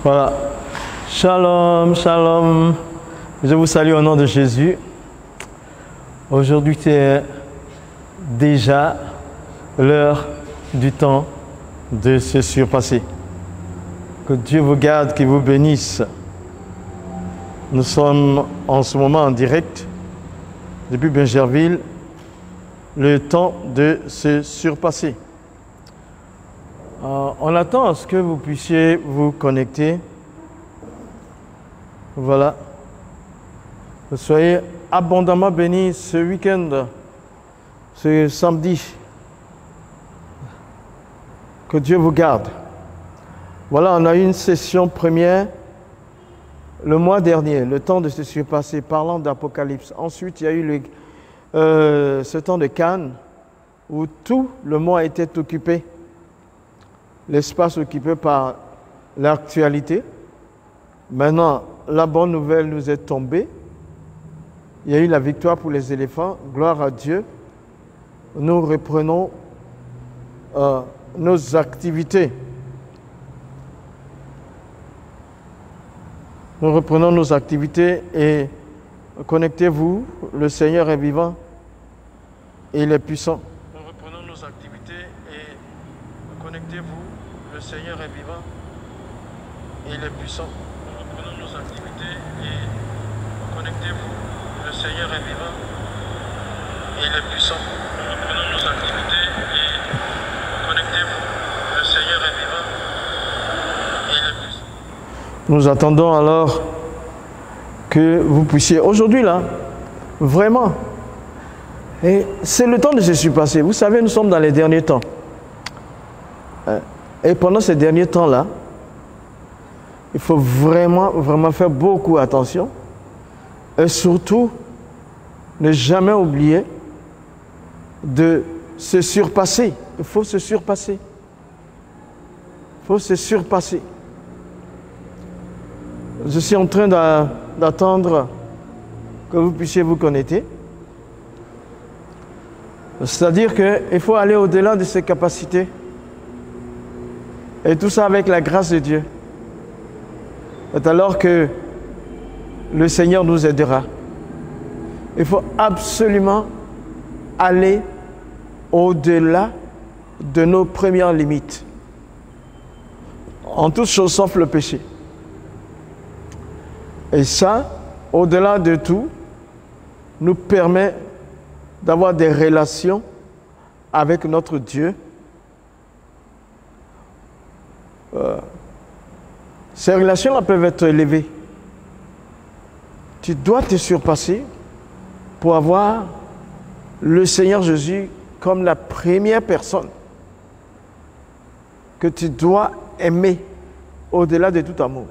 Voilà. Shalom, shalom. Je vous salue au nom de Jésus. Aujourd'hui, c'est déjà l'heure du temps de se surpasser. Que Dieu vous garde, qu'il vous bénisse. Nous sommes en ce moment en direct depuis Bingerville, le temps de se surpasser. On attend à ce que vous puissiez vous connecter. Voilà. Vous soyez abondamment bénis ce week-end, ce samedi. Que Dieu vous garde. Voilà, on a eu une session première le mois dernier, le temps de se surpasser, parlant d'Apocalypse. Ensuite, il y a eu ce temps de Cannes où tout le mois était occupé, l'espace occupé par l'actualité. Maintenant, la bonne nouvelle nous est tombée. Il y a eu la victoire pour les éléphants. Gloire à Dieu. Nous reprenons nos activités. Nous reprenons nos activités et connectez-vous, le Seigneur est vivant et il est puissant. Nous reprenons nos activités et connectez-vous, le Seigneur est vivant et il est puissant. Nous reprenons nos activités et connectez-vous, le Seigneur est vivant et il est puissant. Nous reprenons nos activités et connectez-vous, le Seigneur est vivant et il est puissant. Nous attendons alors que vous puissiez, aujourd'hui là, vraiment, et c'est le temps de se surpasser. Vous savez, nous sommes dans les derniers temps. Et pendant ces derniers temps-là, il faut vraiment, vraiment faire beaucoup attention. Et surtout, ne jamais oublier de se surpasser. Il faut se surpasser. Il faut se surpasser. Je suis en train d'attendre que vous puissiez vous connecter. C'est-à-dire qu'il faut aller au-delà de ses capacités. Et tout ça avec la grâce de Dieu. C'est alors que le Seigneur nous aidera. Il faut absolument aller au-delà de nos premières limites. En toutes choses sauf le péché. Et ça, au-delà de tout, nous permet d'avoir des relations avec notre Dieu. Ces relations-là peuvent être élevées. Tu dois te surpasser pour avoir le Seigneur Jésus comme la première personne que tu dois aimer au-delà de tout amour.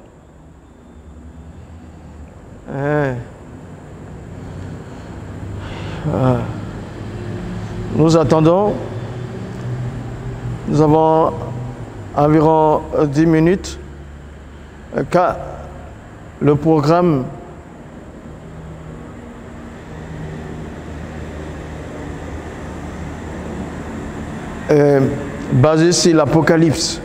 Nous attendons. Nous avons environ 10 minutes. Car le programme est basé sur l'Apocalypse.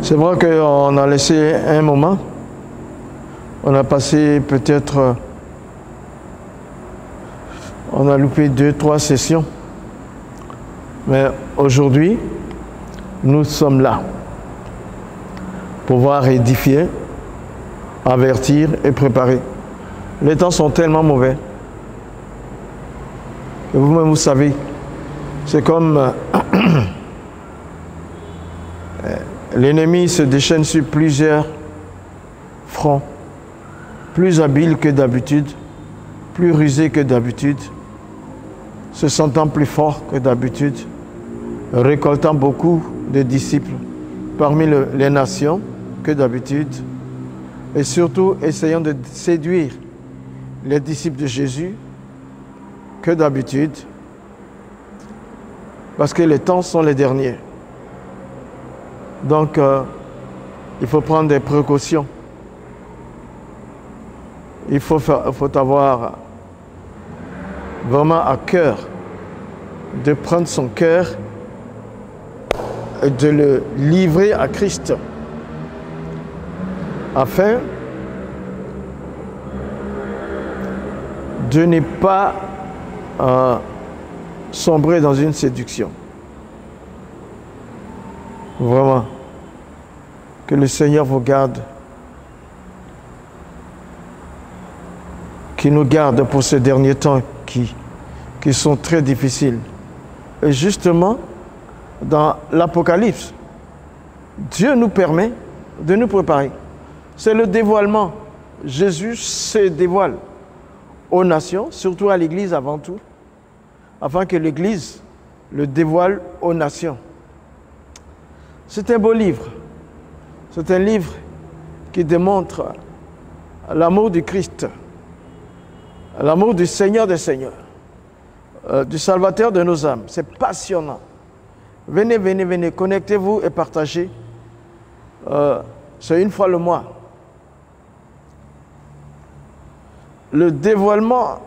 C'est vrai qu'on a laissé un moment, on a passé peut-être, on a loupé 2-3 sessions, mais aujourd'hui, nous sommes là pour pouvoir édifier, avertir et préparer. Les temps sont tellement mauvais que vous-même vous savez, c'est comme l'ennemi se déchaîne sur plusieurs fronts, plus habile que d'habitude, plus rusé que d'habitude, se sentant plus fort que d'habitude, récoltant beaucoup de disciples parmi les nations que d'habitude, et surtout essayant de séduire les disciples de Jésus que d'habitude, parce que les temps sont les derniers. Donc, il faut prendre des précautions. Il faut avoir vraiment à cœur de prendre son cœur et de le livrer à Christ, afin de ne pas sombrer dans une séduction. Vraiment, que le Seigneur vous garde, qu'il nous garde pour ces derniers temps qui sont très difficiles. Et justement, dans l'Apocalypse, Dieu nous permet de nous préparer. C'est le dévoilement. Jésus se dévoile aux nations, surtout à l'Église avant tout, afin que l'Église le dévoile aux nations. C'est un beau livre. C'est un livre qui démontre l'amour du Christ, l'amour du Seigneur des Seigneurs, du Salvateur de nos âmes. C'est passionnant. Venez, venez, venez, connectez-vous et partagez. C'est une fois le mois. Le dévoilement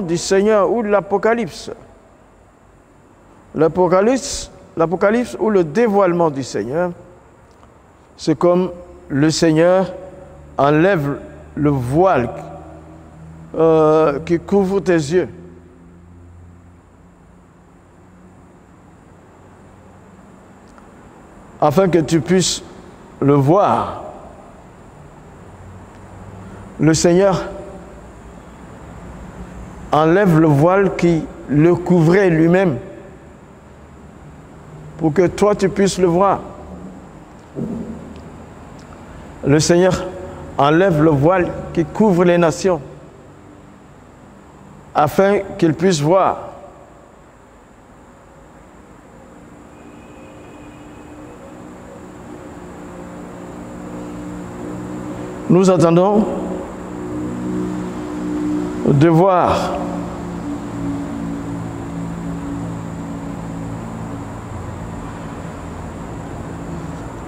du Seigneur ou de l'Apocalypse. L'Apocalypse ou le dévoilement du Seigneur, c'est comme le Seigneur enlève le voile qui couvre tes yeux. Afin que tu puisses le voir. Le Seigneur enlève le voile qui le couvrait lui-même pour que toi tu puisses le voir. Le Seigneur enlève le voile qui couvre les nations afin qu'ils puissent voir. Nous attendons de voir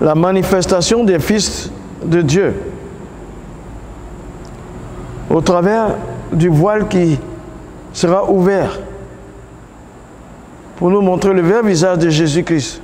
la manifestation des fils de Dieu au travers du voile qui sera ouvert pour nous montrer le vrai visage de Jésus-Christ.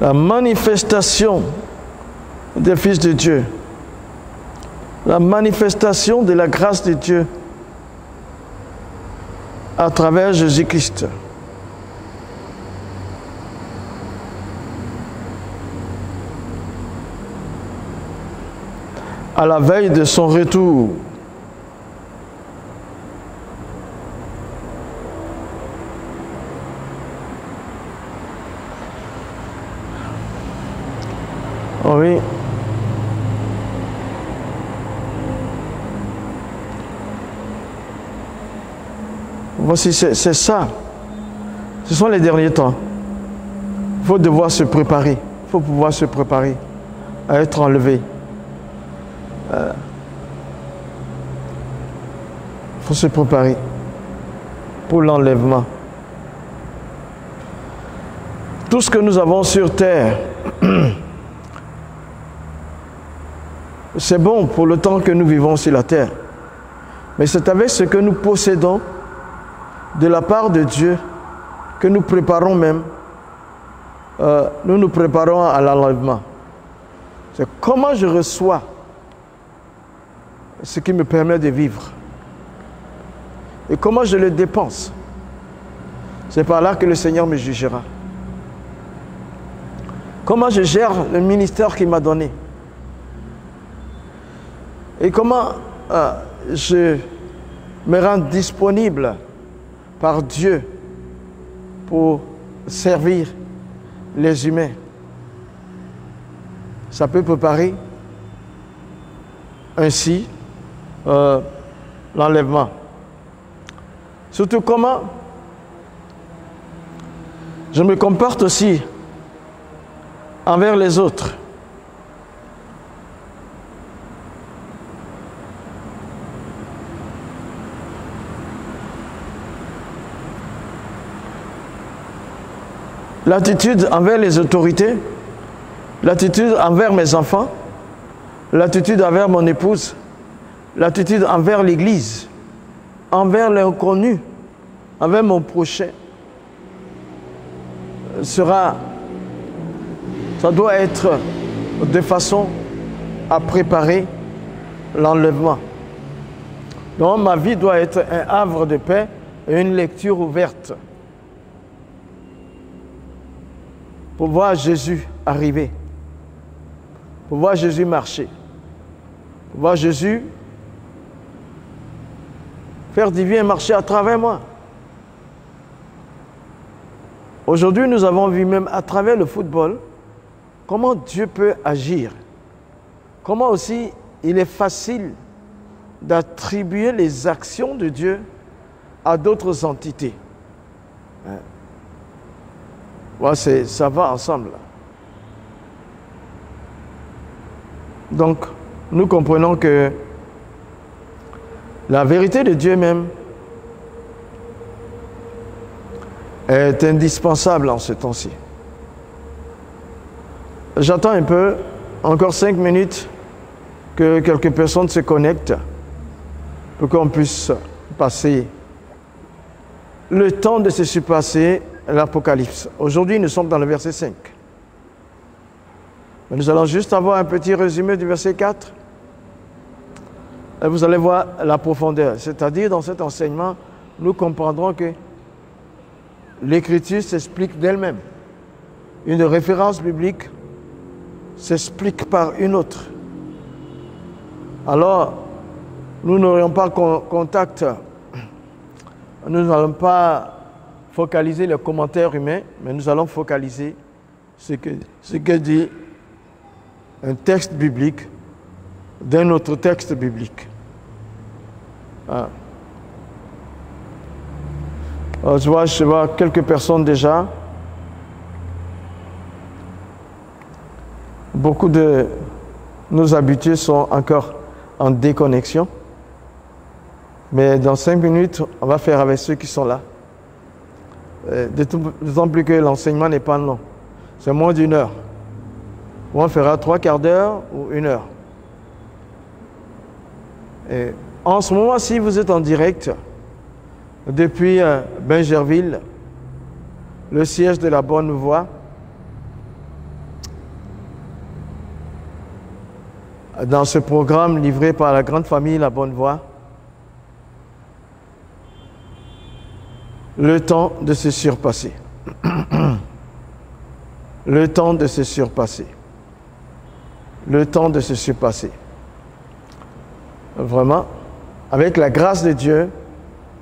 La manifestation des fils de Dieu, la manifestation de la grâce de Dieu à travers Jésus-Christ. À la veille de son retour. Oh oui. Voici, c'est ça. Ce sont les derniers temps. Il faut devoir se préparer. Il faut pouvoir se préparer à être enlevé. Il faut se préparer pour l'enlèvement. Tout ce que nous avons sur terre, c'est bon pour le temps que nous vivons sur la terre. Mais c'est avec ce que nous possédons de la part de Dieu que nous préparons même. Nous nous préparons à l'enlèvement. C'est comment je reçois ce qui me permet de vivre. Et comment je le dépense. C'est par là que le Seigneur me jugera. Comment je gère le ministère qu'il m'a donné. Et comment je me rends disponible par Dieu pour servir les humains. ça peut préparer ainsi l'enlèvement. Surtout comment je me comporte aussi envers les autres. L'attitude envers les autorités, l'attitude envers mes enfants, l'attitude envers mon épouse, l'attitude envers l'Église, envers l'inconnu, envers mon prochain, ça doit être de façon à préparer l'enlèvement. Donc ma vie doit être un havre de paix et une lecture ouverte pour voir Jésus arriver, pour voir Jésus marcher, pour voir Jésus faire divin marcher à travers moi. Aujourd'hui, nous avons vu même à travers le football comment Dieu peut agir, comment aussi il est facile d'attribuer les actions de Dieu à d'autres entités. Ouais, ça va ensemble. Donc, nous comprenons que la vérité de Dieu même est indispensable en ce temps-ci. J'attends un peu, encore 5 minutes, que quelques personnes se connectent pour qu'on puisse passer le temps de se surpasser l'Apocalypse. Aujourd'hui, nous sommes dans le verset 5. Mais nous allons juste avoir un petit résumé du verset 4. Et vous allez voir la profondeur. C'est-à-dire, dans cet enseignement, nous comprendrons que l'Écriture s'explique d'elle-même. Une référence biblique s'explique par une autre. Alors, nous n'aurions pas contact, nous n'allons pas focaliser les commentaires humains, mais nous allons focaliser ce que dit un texte biblique d'un autre texte biblique. Alors, je vois quelques personnes déjà. Beaucoup de nos habitués sont encore en déconnexion. Mais dans 5 minutes, on va faire avec ceux qui sont là. D'autant plus que l'enseignement n'est pas long. C'est moins d'1 heure. Ou on fera 3/4 d'heure ou 1 heure. Et en ce moment, si vous êtes en direct depuis Bingerville, le siège de la Bonne Voie, dans ce programme livré par la grande famille La Bonne Voie, le temps de se surpasser. Le temps de se surpasser. Le temps de se surpasser. Vraiment, avec la grâce de Dieu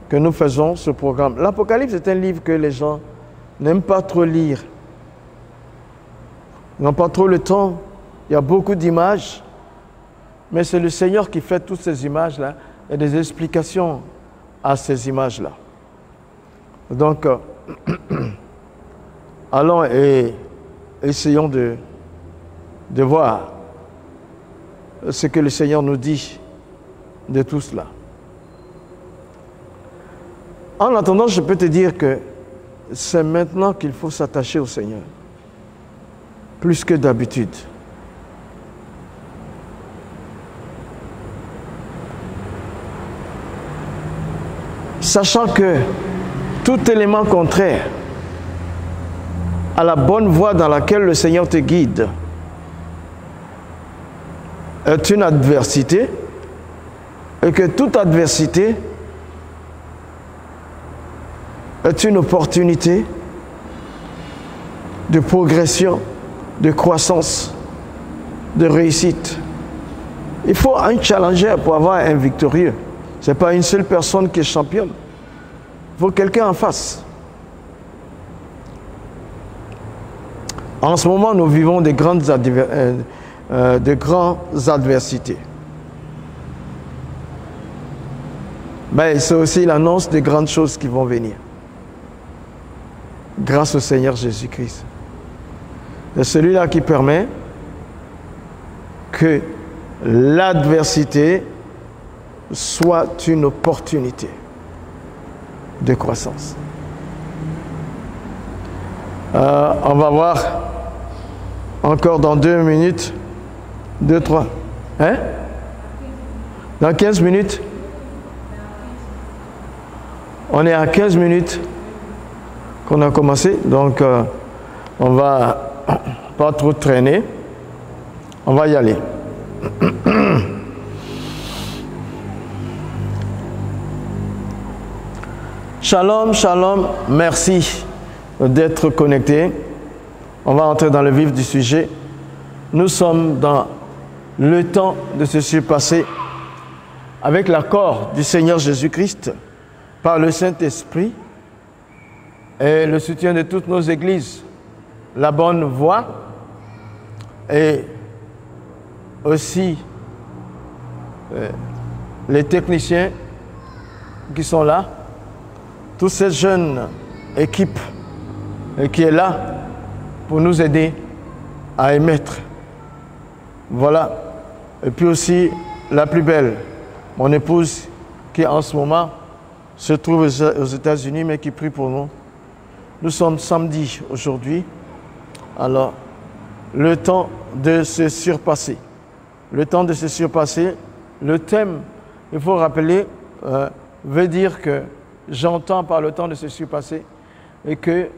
que nous faisons ce programme. L'Apocalypse est un livre que les gens n'aiment pas trop lire. Ils n'ont pas trop le temps. Il y a beaucoup d'images. Mais c'est le Seigneur qui fait toutes ces images-là et des explications à ces images-là. Donc, allons et essayons de voir ce que le Seigneur nous dit de tout cela. En attendant, je peux te dire que c'est maintenant qu'il faut s'attacher au Seigneur, plus que d'habitude. Sachant que tout élément contraire à la bonne voie dans laquelle le Seigneur te guide est une adversité, et que toute adversité est une opportunité de progression, de croissance, de réussite. Il faut un challenger pour avoir un victorieux. Ce n'est pas une seule personne qui est championne. Il faut quelqu'un en face. En ce moment, nous vivons des grandes de grandes adversités. Mais c'est aussi l'annonce des grandes choses qui vont venir. Grâce au Seigneur Jésus-Christ. C'est celui-là qui permet que l'adversité soit une opportunité de croissance. On va voir encore dans 2 minutes, 2, 3. Hein? Dans 15 minutes? On est à 15 minutes qu'on a commencé, donc on va pas trop traîner. On va y aller. Shalom, shalom, merci d'être connectés. On va entrer dans le vif du sujet. Nous sommes dans le temps de se surpasser avec l'accord du Seigneur Jésus-Christ par le Saint-Esprit et le soutien de toutes nos églises, la bonne voie et aussi les techniciens qui sont là, toute cette jeune équipe qui est là pour nous aider à émettre. Voilà. Et puis aussi la plus belle, mon épouse qui en ce moment se trouve aux États-Unis mais qui prie pour nous. Nous sommes samedi aujourd'hui. Alors, le temps de se surpasser. Le temps de se surpasser. Le thème, il faut rappeler, veut dire que j'entends par le temps de se surpasser et que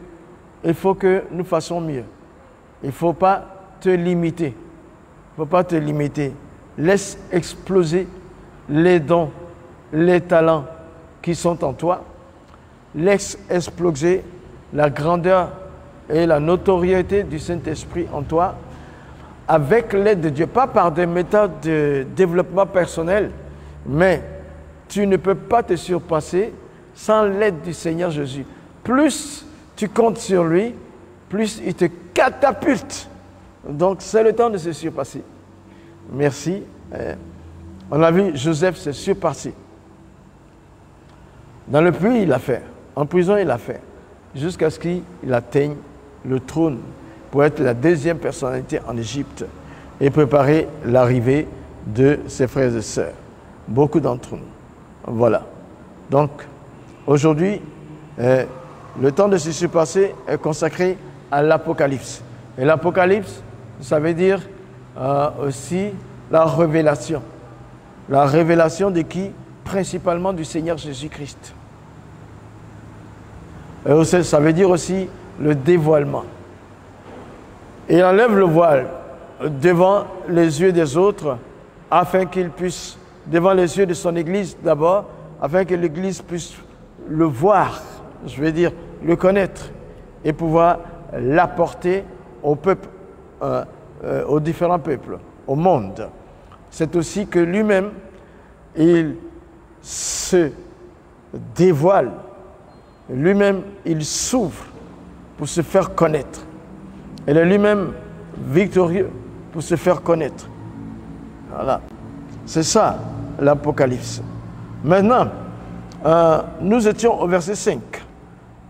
il faut que nous fassions mieux. Il ne faut pas te limiter. Il ne faut pas te limiter. Laisse exploser les dons, les talents qui sont en toi. Laisse exploser la grandeur et la notoriété du Saint-Esprit en toi avec l'aide de Dieu. Pas par des méthodes de développement personnel, mais tu ne peux pas te surpasser sans l'aide du Seigneur Jésus. Plus tu comptes sur lui, plus il te catapulte. Donc c'est le temps de se surpasser. Merci. On a vu Joseph se surpasser. Dans le puits, il l'a fait. En prison, il l'a fait. Jusqu'à ce qu'il atteigne le trône pour être la deuxième personnalité en Égypte et préparer l'arrivée de ses frères et sœurs. Beaucoup d'entre nous. Voilà. Donc, aujourd'hui, le temps de se surpasser est consacré à l'Apocalypse. Et l'Apocalypse, ça veut dire aussi la révélation. La révélation de qui? Principalement du Seigneur Jésus-Christ. Et aussi, ça veut dire aussi le dévoilement. Il enlève le voile devant les yeux des autres afin qu'il puisse, devant les yeux de son Église d'abord, afin que l'Église puisse le voir, je veux dire le connaître et pouvoir l'apporter au peuple, aux différents peuples, au monde. C'est aussi que lui-même, il se dévoile, lui-même, il s'ouvre pour se faire connaître. Il est lui-même victorieux pour se faire connaître. Voilà. C'est ça, l'Apocalypse. Maintenant, nous étions au verset 5.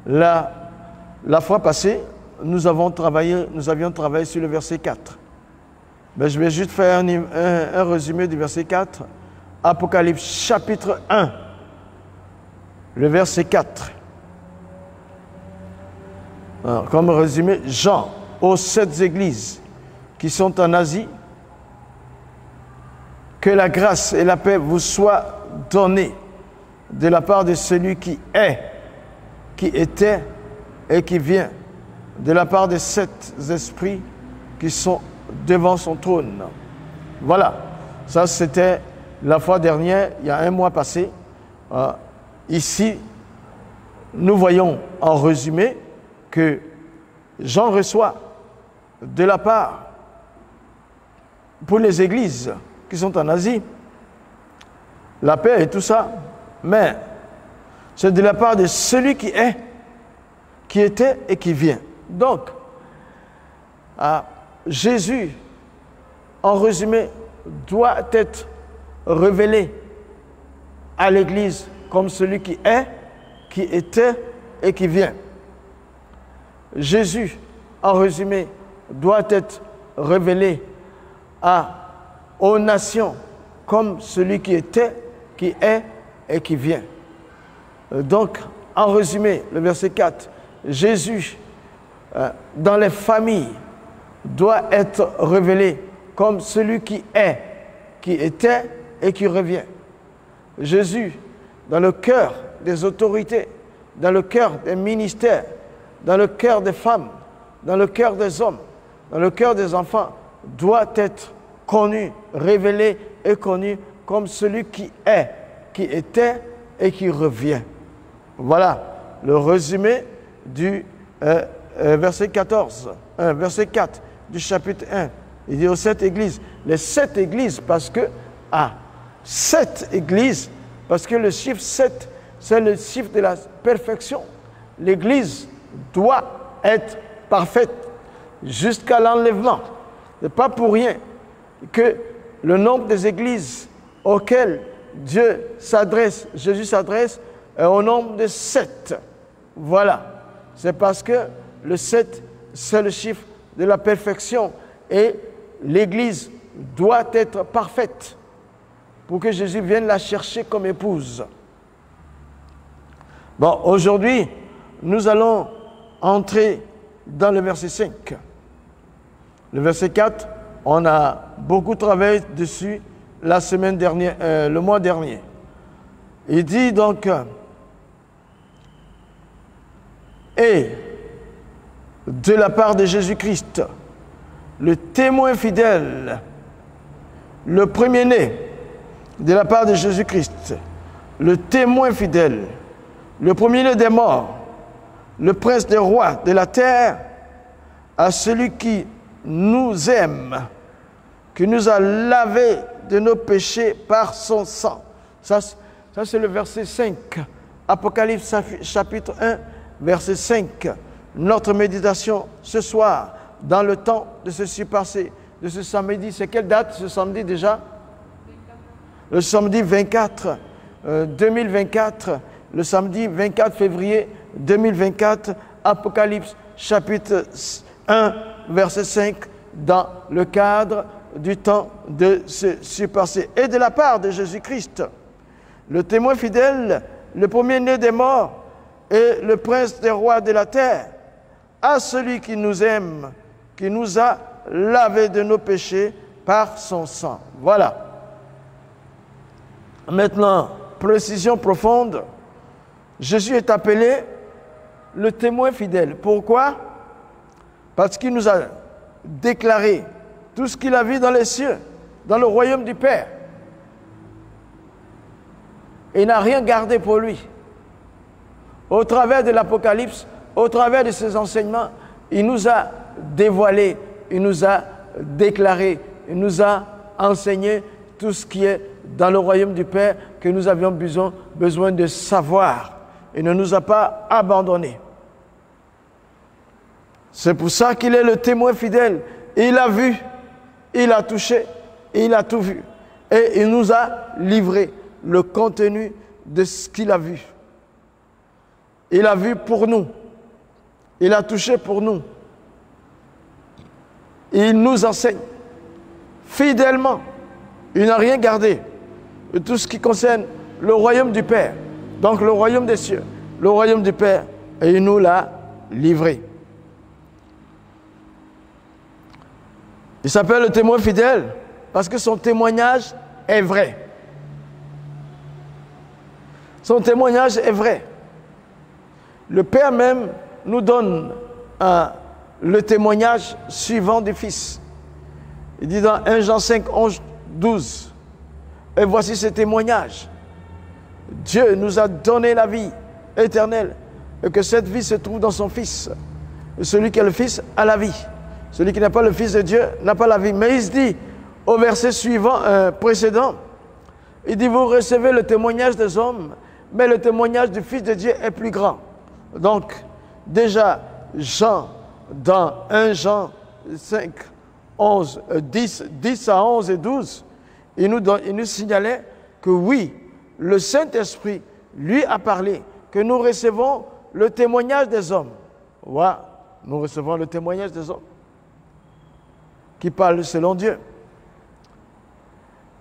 La fois passée, nous avions travaillé sur le verset 4. Mais je vais juste faire un résumé du verset 4. Apocalypse chapitre 1, le verset 4. Alors, comme résumé, Jean, aux 7 églises qui sont en Asie, que la grâce et la paix vous soient données de la part de celui qui est, qui était et qui vient, de la part des 7 esprits qui sont devant son trône. Voilà, ça c'était la fois dernière, il y a un mois passé. Ici, nous voyons en résumé que Jean reçoit de la part, pour les églises qui sont en Asie, la paix et tout ça, mais c'est de la part de celui qui est, qui était et qui vient. Donc, Jésus en résumé, doit être révélé à l'Église comme celui qui est, qui était et qui vient. Jésus, en résumé, doit être révélé aux nations comme celui qui était, qui est et qui vient. Donc, en résumé, le verset 4, Jésus, dans les familles, doit être révélé comme celui qui est, qui était et qui revient. Jésus, dans le cœur des autorités, dans le cœur des ministères, dans le cœur des femmes, dans le cœur des hommes, dans le cœur des enfants, doit être connu, révélé et connu comme celui qui est, qui était et qui revient. Voilà le résumé du verset 4 du chapitre 1. Il dit aux 7 églises, les 7 églises parce que, 7 églises, parce que le chiffre 7, c'est le chiffre de la perfection. L'église doit être parfaite jusqu'à l'enlèvement. Ce n'est pas pour rien que le nombre des églises auxquelles Dieu s'adresse, Jésus s'adresse, est au nombre de 7. Voilà. C'est parce que le 7, c'est le chiffre de la perfection et l'Église doit être parfaite pour que Jésus vienne la chercher comme épouse. Bon, aujourd'hui, nous allons entrer dans le verset 5. Le verset 4, on a beaucoup travaillé dessus la semaine dernière, le mois dernier. Il dit donc, et de la part de Jésus-Christ, le témoin fidèle, le premier-né de la part de Jésus-Christ, le témoin fidèle, le premier-né des morts, le prince des rois de la terre, à celui qui nous aime, qui nous a lavés de nos péchés par son sang. Ça c'est le verset 5. Apocalypse chapitre 1, verset 5. Notre méditation ce soir, dans le temps de ce passé, de ce samedi. C'est quelle date ce samedi déjà? Le samedi 24, 2024. Le samedi 24 février 2024. Apocalypse chapitre 1, verset 5. Dans le cadre du temps de ce passé. Et de la part de Jésus-Christ, le témoin fidèle, le premier-né des morts et le prince des rois de la terre, à celui qui nous aime, qui nous a lavés de nos péchés par son sang. Voilà. Maintenant, précision profonde. Jésus est appelé le témoin fidèle. Pourquoi? Parce qu'il nous a déclaré tout ce qu'il a vu dans les cieux, dans le royaume du Père. Il n'a rien gardé pour lui. Au travers de l'Apocalypse, au travers de ses enseignements, il nous a dévoilé, il nous a déclaré, il nous a enseigné tout ce qui est dans le royaume du Père que nous avions besoin de savoir. Il ne nous a pas abandonnés. C'est pour ça qu'il est le témoin fidèle. Il a vu, il a touché, il a tout vu. Et il nous a livré le contenu de ce qu'il a vu. Il a vu pour nous. Il a touché pour nous. Il nous enseigne fidèlement. Il n'a rien gardé de tout ce qui concerne le royaume du Père. Donc le royaume des cieux, le royaume du Père. Et il nous l'a livré. Il s'appelle le témoin fidèle parce que son témoignage est vrai. Son témoignage est vrai. Le Père même nous donne le témoignage suivant du Fils. Il dit dans 1 Jean 5, 11, 12, et voici ce témoignage. Dieu nous a donné la vie éternelle et que cette vie se trouve dans son Fils. Et celui qui est le Fils a la vie. Celui qui n'est pas le Fils de Dieu n'a pas la vie. Mais il se dit, au verset suivant, précédent, il dit, vous recevez le témoignage des hommes, mais le témoignage du Fils de Dieu est plus grand. Donc, déjà, Jean, dans 1 Jean 5, 10 à 11 et 12, il nous signalait que oui, le Saint-Esprit lui a parlé, que nous recevons le témoignage des hommes. Voilà, nous recevons le témoignage des hommes qui parlent selon Dieu.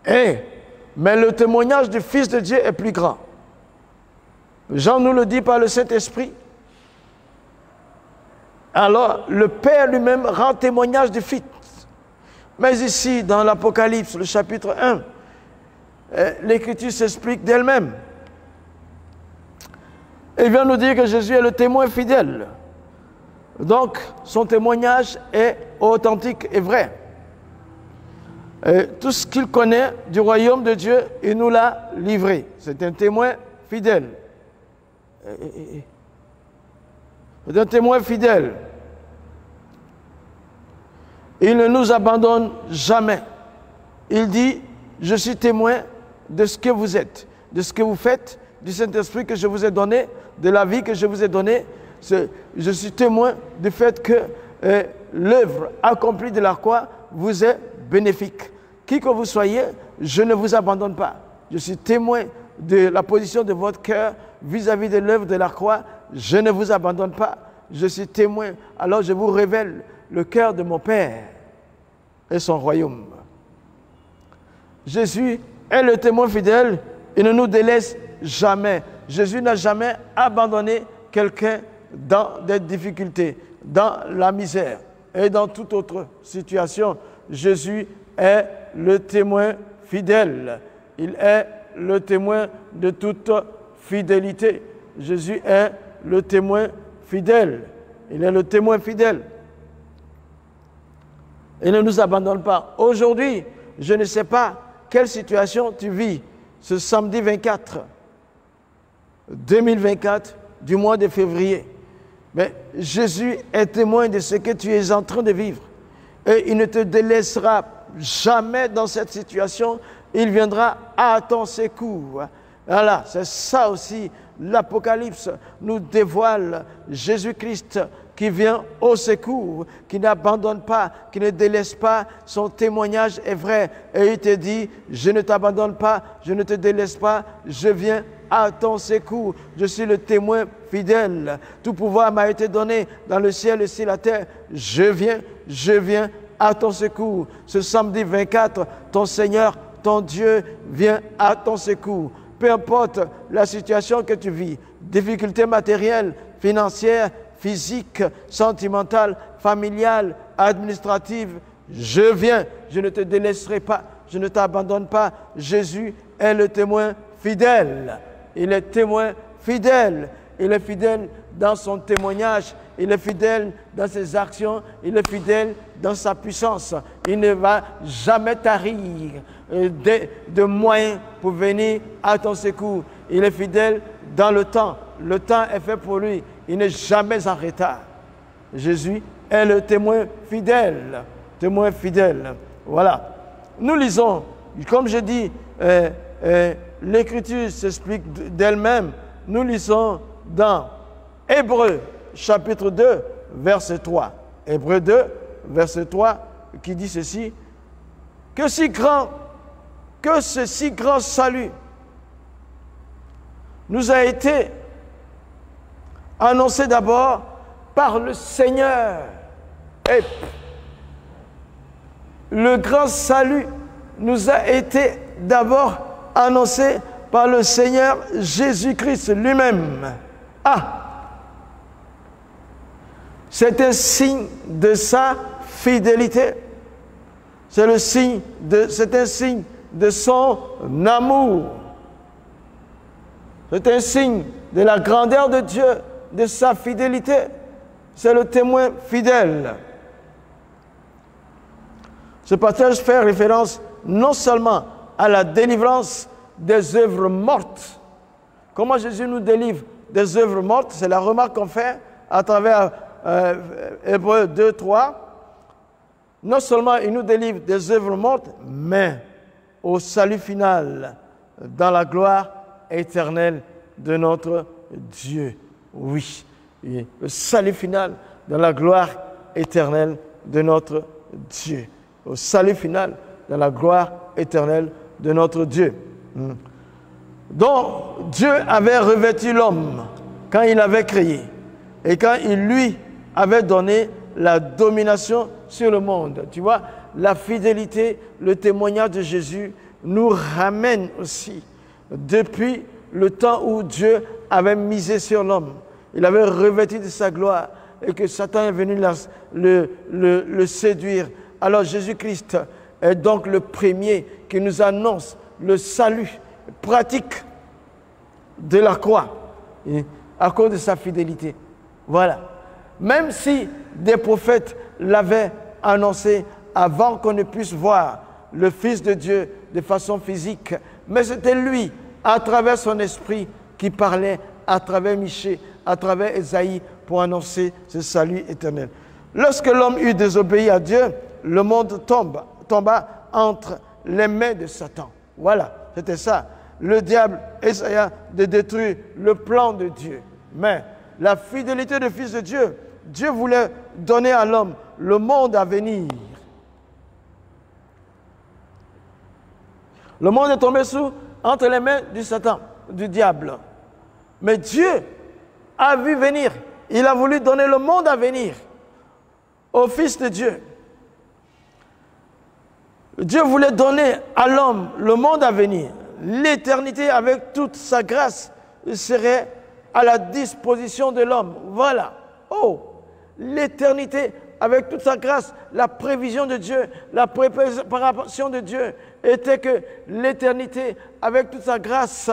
Mais le témoignage du Fils de Dieu est plus grand. Jean nous le dit par le Saint-Esprit. Alors, le Père lui-même rend témoignage du Fils. Mais ici, dans l'Apocalypse, le chapitre 1, l'Écriture s'explique d'elle-même. Il vient nous dire que Jésus est le témoin fidèle. Donc, son témoignage est authentique et vrai. Tout ce qu'il connaît du royaume de Dieu, il nous l'a livré. C'est un témoin fidèle. C'est un témoin fidèle. Il ne nous abandonne jamais. Il dit, je suis témoin de ce que vous êtes, de ce que vous faites, du Saint-Esprit que je vous ai donné, de la vie que je vous ai donnée. Je suis témoin du fait que l'œuvre accomplie de la croix vous est bénéfique. Qui que vous soyez, je ne vous abandonne pas. Je suis témoin de la position de votre cœur vis-à-vis de l'œuvre de la croix. Je ne vous abandonne pas. Je suis témoin. Alors je vous révèle le cœur de mon Père et son royaume. Jésus est le témoin fidèle. Il ne nous délaisse jamais. Jésus n'a jamais abandonné quelqu'un dans des difficultés, dans la misère et dans toute autre situation. Jésus est le témoin fidèle. Il est le témoin de toute fidélité. Jésus est le témoin fidèle. Il est le témoin fidèle. Il ne nous abandonne pas. Aujourd'hui, je ne sais pas quelle situation tu vis ce samedi 24, 2024 du mois de février. Mais Jésus est témoin de ce que tu es en train de vivre. Et il ne te délaissera jamais dans cette situation. Il viendra à ton secours. Voilà, c'est ça aussi. L'Apocalypse nous dévoile Jésus-Christ qui vient au secours, qui n'abandonne pas, qui ne délaisse pas. Son témoignage est vrai. Et il te dit, je ne t'abandonne pas, je ne te délaisse pas, je viens à ton secours. Je suis le témoin fidèle. Tout pouvoir m'a été donné dans le ciel et sur la terre. Je viens à ton secours. Ce samedi 24, ton Seigneur, ton Dieu vient à ton secours. Peu importe la situation que tu vis, difficultés matérielles, financières, physiques, sentimentales, familiales, administratives, je viens, je ne te délaisserai pas, je ne t'abandonne pas. Jésus est le témoin fidèle. Il est témoin fidèle. Il est fidèle dans son témoignage. Il est fidèle dans ses actions. Il est fidèle dans sa puissance. Il ne va jamais tarir de moyens pour venir à ton secours. Il est fidèle dans le temps. Le temps est fait pour lui. Il n'est jamais en retard. Jésus est le témoin fidèle. Témoin fidèle. Voilà. Nous lisons, comme je dis, l'Écriture s'explique d'elle-même. Nous lisons dans Hébreux, chapitre 2, verset 3. Hébreux 2, verset 3, qui dit ceci. Que ce si grand salut nous a été annoncé d'abord par le Seigneur. Et le grand salut nous a été d'abord annoncé par le Seigneur Jésus-Christ lui-même. C'est un signe de sa fidélité. C'est un signe de son amour. C'est un signe de la grandeur de Dieu, de sa fidélité. C'est le témoin fidèle. Ce passage fait référence non seulement à la délivrance des œuvres mortes. Comment Jésus nous délivre des œuvres mortes? C'est la remarque qu'on fait à travers Hébreux 2, 3. Non seulement il nous délivre des œuvres mortes, mais au salut final, dans la gloire éternelle de notre Dieu. Oui, le salut final dans la gloire éternelle de notre Dieu. au salut final, dans la gloire éternelle de notre Dieu. Donc, Dieu avait revêtu l'homme quand il avait créé et quand il lui avait donné la domination sur le monde. Tu vois, la fidélité, le témoignage de Jésus nous ramène aussi depuis le temps où Dieu avait misé sur l'homme. Il avait revêtu de sa gloire et que Satan est venu le séduire. Alors Jésus-Christ est donc le premier qui nous annonce le salut pratique de la croix à cause de sa fidélité. Voilà. Même si des prophètes l'avaient annoncé avant qu'on ne puisse voir le Fils de Dieu de façon physique, mais c'était lui, à travers son esprit, qui parlait à travers Michée, à travers Ésaïe, pour annoncer ce salut éternel. Lorsque l'homme eut désobéi à Dieu, le monde tomba entre les mains de Satan. Voilà, c'était ça. Le diable essaya de détruire le plan de Dieu. Mais la fidélité du Fils de Dieu, Dieu voulait donner à l'homme le monde à venir. Le monde est tombé entre les mains du Satan, du diable. Mais Dieu a vu venir. Il a voulu donner le monde à venir au Fils de Dieu. Dieu voulait donner à l'homme le monde à venir. L'éternité avec toute sa grâce serait à la disposition de l'homme. Voilà. Oh, l'éternité avec toute sa grâce, la prévision de Dieu, la préparation de Dieu était que l'éternité avec toute sa grâce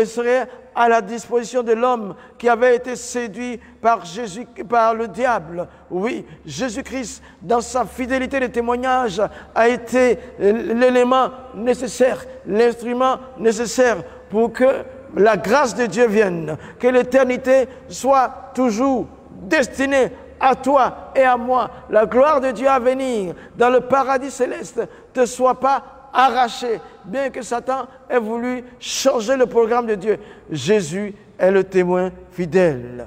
serait à la disposition de l'homme qui avait été séduit par le diable. Oui, Jésus-Christ, dans sa fidélité de témoignage, a été l'élément nécessaire, l'instrument nécessaire pour que la grâce de Dieu vienne, que l'éternité soit toujours destinée à toi et à moi. La gloire de Dieu à venir dans le paradis céleste ne soit pas arraché, bien que Satan ait voulu changer le programme de Dieu. Jésus est le témoin fidèle.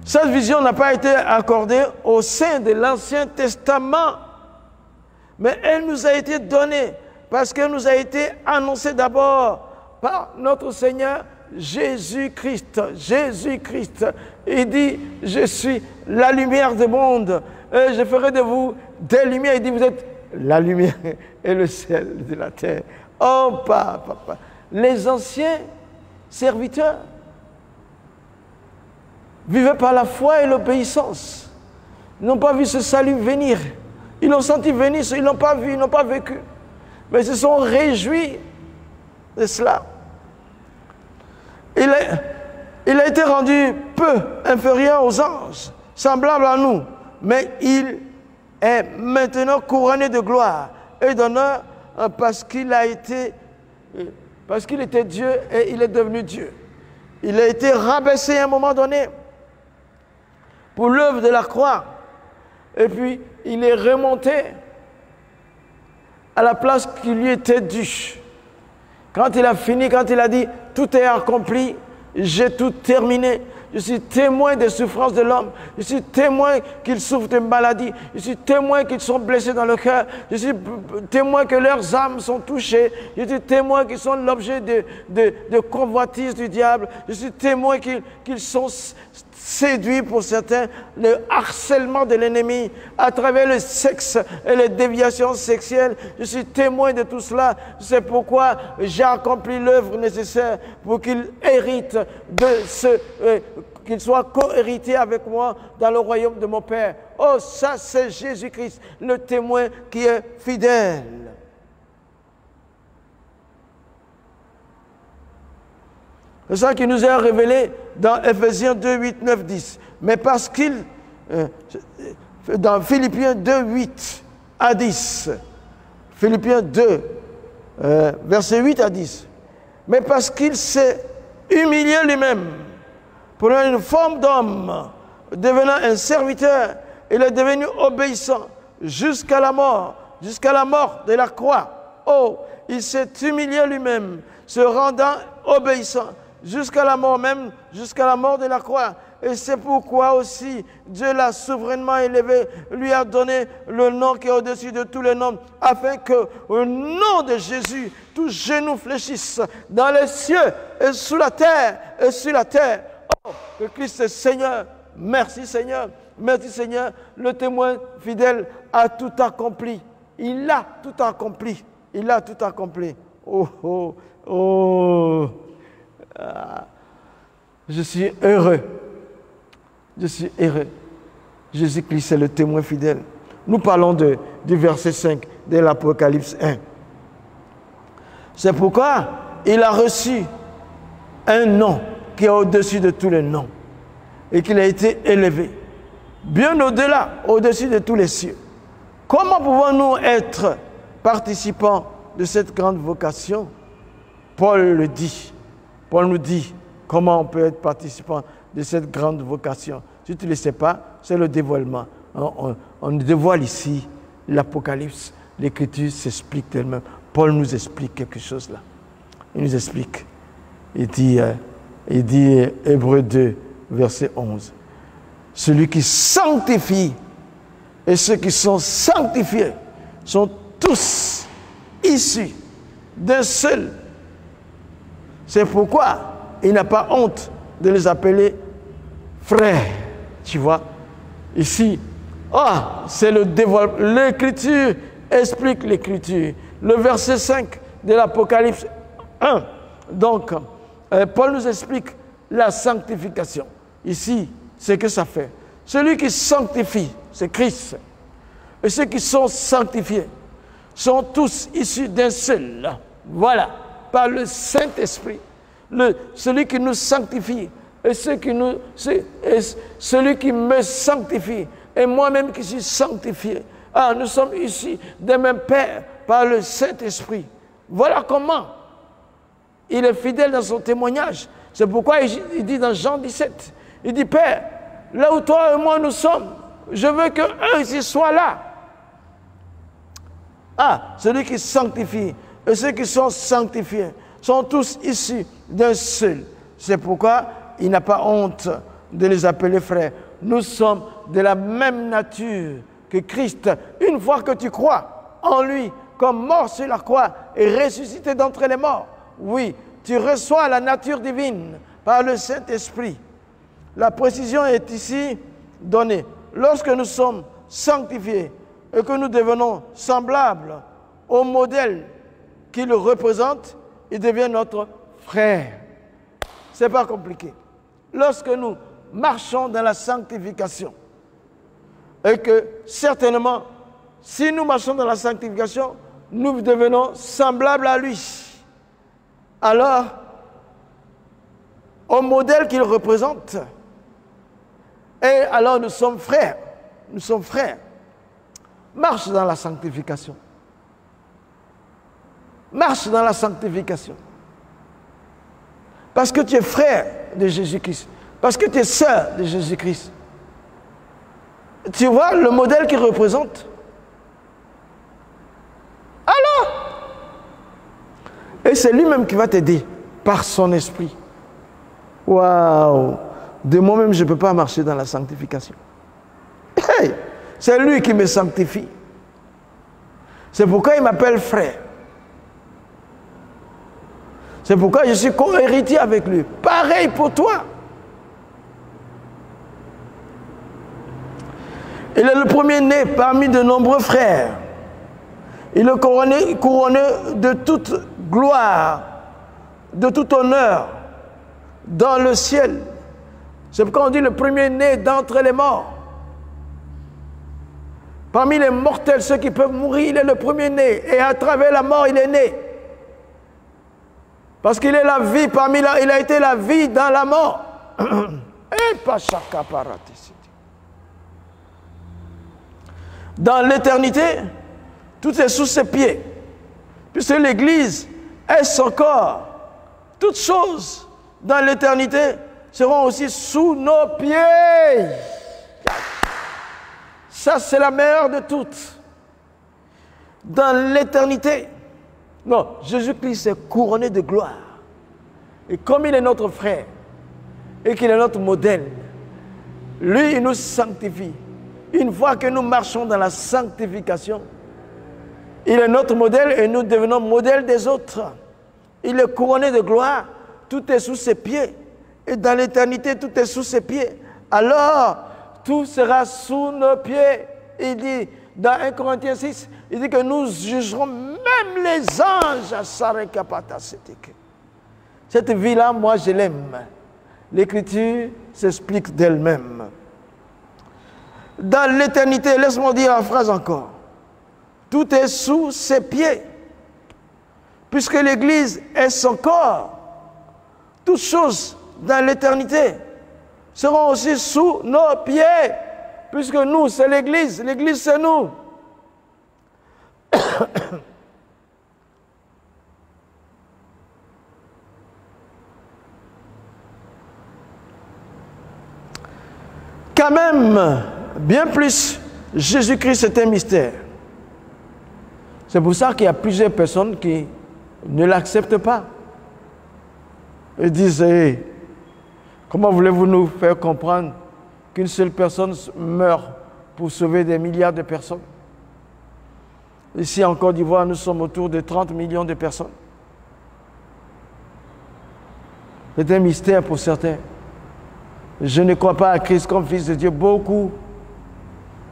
Cette vision n'a pas été accordée au sein de l'Ancien Testament, mais elle nous a été donnée parce qu'elle nous a été annoncée d'abord par notre Seigneur Jésus-Christ. Jésus-Christ, il dit, je suis la lumière du monde. Et je ferai de vous des lumières. Il dit, vous êtes la lumière et le ciel de la terre. Oh, papa. Les anciens serviteurs vivaient par la foi et l'obéissance. Ils n'ont pas vu ce salut venir. Ils l'ont senti venir, ils ne l'ont pas vu, ils n'ont pas vécu. Mais ils se sont réjouis de cela. Il a été rendu peu inférieur aux anges, semblable à nous. Mais il est maintenant couronné de gloire et d'honneur parce qu'il était Dieu et il est devenu Dieu. Il a été rabaissé à un moment donné pour l'œuvre de la croix. Et puis, il est remonté à la place qui lui était due. Quand il a fini, quand il a dit « Tout est accompli, j'ai tout terminé », je suis témoin des souffrances de l'homme. Je suis témoin qu'ils souffrent de maladies. Je suis témoin qu'ils sont blessés dans le cœur. Je suis témoin que leurs âmes sont touchées. Je suis témoin qu'ils sont l'objet de convoitise du diable. Je suis témoin qu'ils sont séduits pour certains, le harcèlement de l'ennemi à travers le sexe et les déviations sexuelles. Je suis témoin de tout cela. C'est pourquoi j'ai accompli l'œuvre nécessaire pour qu'il hérite de qu'il soit co-héritier avec moi dans le royaume de mon Père. Oh, ça c'est Jésus-Christ, le témoin qui est fidèle. C'est ça qui nous est révélé dans Ephésiens 2, 8, 9, 10. Mais parce qu'il, dans Philippiens 2, 8 à 10, Philippiens 2, versets 8 à 10, mais parce qu'il s'est humilié lui-même, prenant une forme d'homme, devenant un serviteur, il est devenu obéissant jusqu'à la mort de la croix. Oh, il s'est humilié lui-même, se rendant obéissant jusqu'à la mort même, jusqu'à la mort de la croix. Et c'est pourquoi aussi Dieu l'a souverainement élevé, lui a donné le nom qui est au-dessus de tous les noms, afin que au nom de Jésus, tout genou fléchisse dans les cieux et sous la terre et sur la terre. Oh, que Christ est Seigneur. Merci Seigneur. Merci Seigneur. Le témoin fidèle a tout accompli. Il a tout accompli. Il a tout accompli. Oh, oh, oh. Ah. Je suis heureux. Je suis heureux. Jésus-Christ est le témoin fidèle. Nous parlons du verset 5 de l'Apocalypse 1. C'est pourquoi il a reçu un nom qui est au-dessus de tous les noms et qu'il a été élevé, bien au-delà, au-dessus de tous les cieux. Comment pouvons-nous être participants de cette grande vocation? Paul le dit. Paul nous dit comment on peut être participant de cette grande vocation. Si tu ne le sais pas, c'est le dévoilement. On dévoile ici l'Apocalypse. L'Écriture s'explique elle-même. Paul nous explique quelque chose là. Il nous explique. Il dit Hébreux 2, verset 11. Celui qui sanctifie et ceux qui sont sanctifiés sont tous issus d'un seul. C'est pourquoi il n'a pas honte de les appeler frères. Tu vois, ici, c'est le dévoilement. L'Écriture explique l'Écriture. Le verset 5 de l'Apocalypse 1. Donc, Paul nous explique la sanctification. Ici, c'est que ça fait. Celui qui sanctifie, c'est Christ. Et ceux qui sont sanctifiés sont tous issus d'un seul. Voilà, par le Saint-Esprit. Celui qui nous sanctifie et celui qui me sanctifie et moi-même qui suis sanctifié. Nous sommes ici d'un même Père par le Saint-Esprit. Voilà comment il est fidèle dans son témoignage. C'est pourquoi il dit dans Jean 17, il dit, Père, là où toi et moi nous sommes, je veux qu'eux ici soient là. Celui qui sanctifie et ceux qui sont sanctifiés sont tous issus d'un seul. C'est pourquoi il n'a pas honte de les appeler frères. Nous sommes de la même nature que Christ. Une fois que tu crois en lui, comme mort sur la croix et ressuscité d'entre les morts, oui, tu reçois la nature divine par le Saint-Esprit. La précision est ici donnée. Lorsque nous sommes sanctifiés et que nous devenons semblables au modèle qui le représente, il devient notre frère. Ce n'est pas compliqué. Lorsque nous marchons dans la sanctification, et que certainement, si nous marchons dans la sanctification, nous devenons semblables à lui. Alors, au modèle qu'il représente, et alors nous sommes frères. Nous sommes frères. Marche dans la sanctification. Marche dans la sanctification. Parce que tu es frère de Jésus-Christ. Parce que tu es sœur de Jésus-Christ. Tu vois le modèle qu'il représente? Alors, et c'est lui-même qui va t'aider par son esprit. Waouh! De moi-même, je ne peux pas marcher dans la sanctification. Hey, c'est lui qui me sanctifie. C'est pourquoi il m'appelle frère. C'est pourquoi je suis co-héritier avec lui. Pareil pour toi. Il est le premier-né parmi de nombreux frères. Il est couronné de toute gloire, de tout honneur dans le ciel. C'est pourquoi on dit le premier-né d'entre les morts. Parmi les mortels, ceux qui peuvent mourir, il est le premier-né. Et à travers la mort, il est né. Parce qu'il est la vie il a été la vie dans la mort. Et pas chaka paratis. Dans l'éternité, tout est sous ses pieds. Puisque l'Église est son corps. Toutes choses dans l'éternité seront aussi sous nos pieds. Ça, c'est la meilleure de toutes. Dans l'éternité, non, Jésus-Christ est couronné de gloire. Et comme il est notre frère, et qu'il est notre modèle, Lui, il nous sanctifie. Une fois que nous marchons dans la sanctification, il est notre modèle et nous devenons modèle des autres. Il est couronné de gloire. Tout est sous ses pieds. Et dans l'éternité, tout est sous ses pieds. Alors, tout sera sous nos pieds. Il dit, dans 1 Corinthiens 6, il dit que nous jugerons même les anges à Sarekapatasetek. Cette vie-là, moi, je l'aime. L'Écriture s'explique d'elle-même. Dans l'éternité, laisse-moi dire en phrase encore. Tout est sous ses pieds. Puisque l'Église est son corps, toutes choses dans l'éternité seront aussi sous nos pieds. Puisque nous, c'est l'Église. L'Église, c'est nous. Quand même, bien plus, Jésus-Christ est un mystère. C'est pour ça qu'il y a plusieurs personnes qui ne l'acceptent pas. Ils disent, hey, comment voulez-vous nous faire comprendre qu'une seule personne meurt pour sauver des milliards de personnes? Ici en Côte d'Ivoire, nous sommes autour de 30 millions de personnes. C'est un mystère pour certains. Je ne crois pas à Christ comme Fils de Dieu. Beaucoup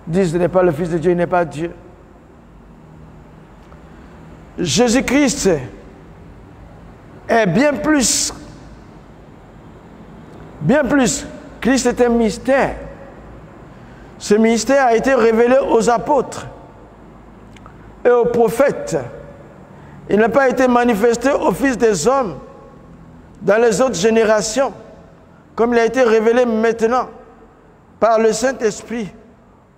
disent qu'il n'est pas le Fils de Dieu, il n'est pas Dieu. Jésus-Christ est bien plus. Bien plus. Christ est un mystère. Ce mystère a été révélé aux apôtres et aux prophètes. Il n'a pas été manifesté aux fils des hommes dans les autres générations, comme il a été révélé maintenant par le Saint-Esprit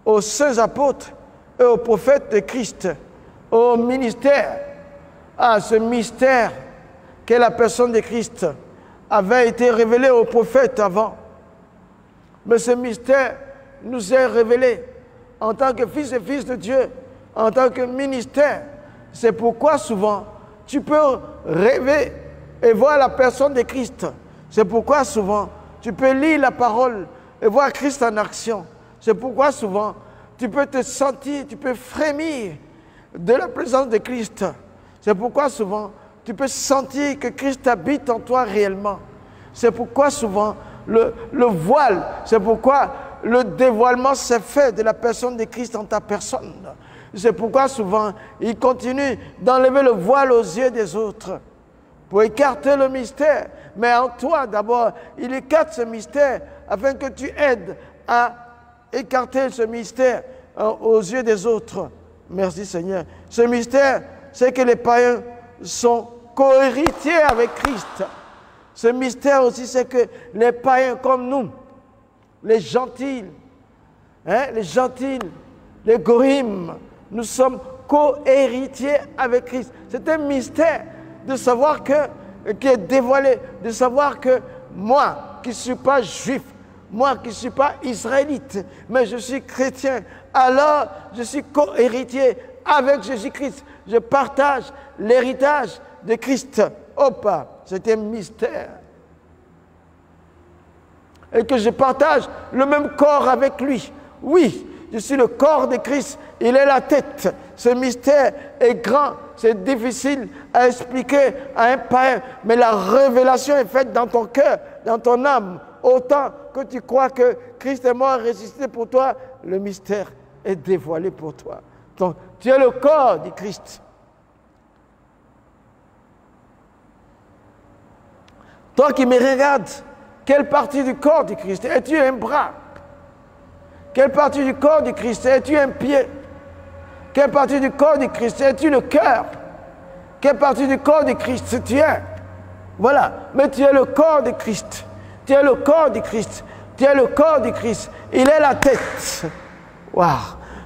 aux saints apôtres et aux prophètes de Christ, au ministère. Ah, ce mystère qu'est la personne de Christ avait été révélé aux prophètes avant. Mais ce mystère nous est révélé en tant que fils et fils de Dieu, en tant que ministère. C'est pourquoi souvent tu peux rêver et voir la personne de Christ. C'est pourquoi souvent tu peux lire la parole et voir Christ en action. C'est pourquoi souvent tu peux te sentir, tu peux frémir de la présence de Christ. C'est pourquoi souvent tu peux sentir que Christ habite en toi réellement. C'est pourquoi souvent le voile, c'est pourquoi le dévoilement s'est fait de la personne de Christ en ta personne. C'est pourquoi souvent il continue d'enlever le voile aux yeux des autres pour écarter le mystère. Mais en toi d'abord, il écarte ce mystère afin que tu aides à écarter ce mystère aux yeux des autres. Merci Seigneur. Ce mystère, c'est que les païens sont co-héritiers avec Christ. Ce mystère aussi, c'est que les païens comme nous, les gentils, les gorim, nous sommes co-héritiers avec Christ. C'est un mystère de savoir qui est dévoilé, de savoir que moi, qui ne suis pas juif, moi qui ne suis pas israélite, mais je suis chrétien, alors je suis co-héritier avec Jésus-Christ. Je partage l'héritage de Christ. Opa, c'est un mystère. Et que je partage le même corps avec lui. Oui, je suis le corps de Christ. Il est la tête. Ce mystère est grand. C'est difficile à expliquer à un païen. Mais la révélation est faite dans ton cœur, dans ton âme. Autant que tu crois que Christ est mort et ressuscité pour toi, le mystère est dévoilé pour toi. Donc, tu es le corps du Christ. Toi qui me regardes, quelle partie du corps du Christ? Es-tu un bras? Quelle partie du corps du Christ? Es-tu un pied? Quelle partie du corps du Christ? Es-tu le cœur? Quelle partie du corps du Christ tu es? Voilà, mais tu es le corps de Christ. Tu es le corps du Christ. Tu es le corps du Christ. Il est la tête. Waouh!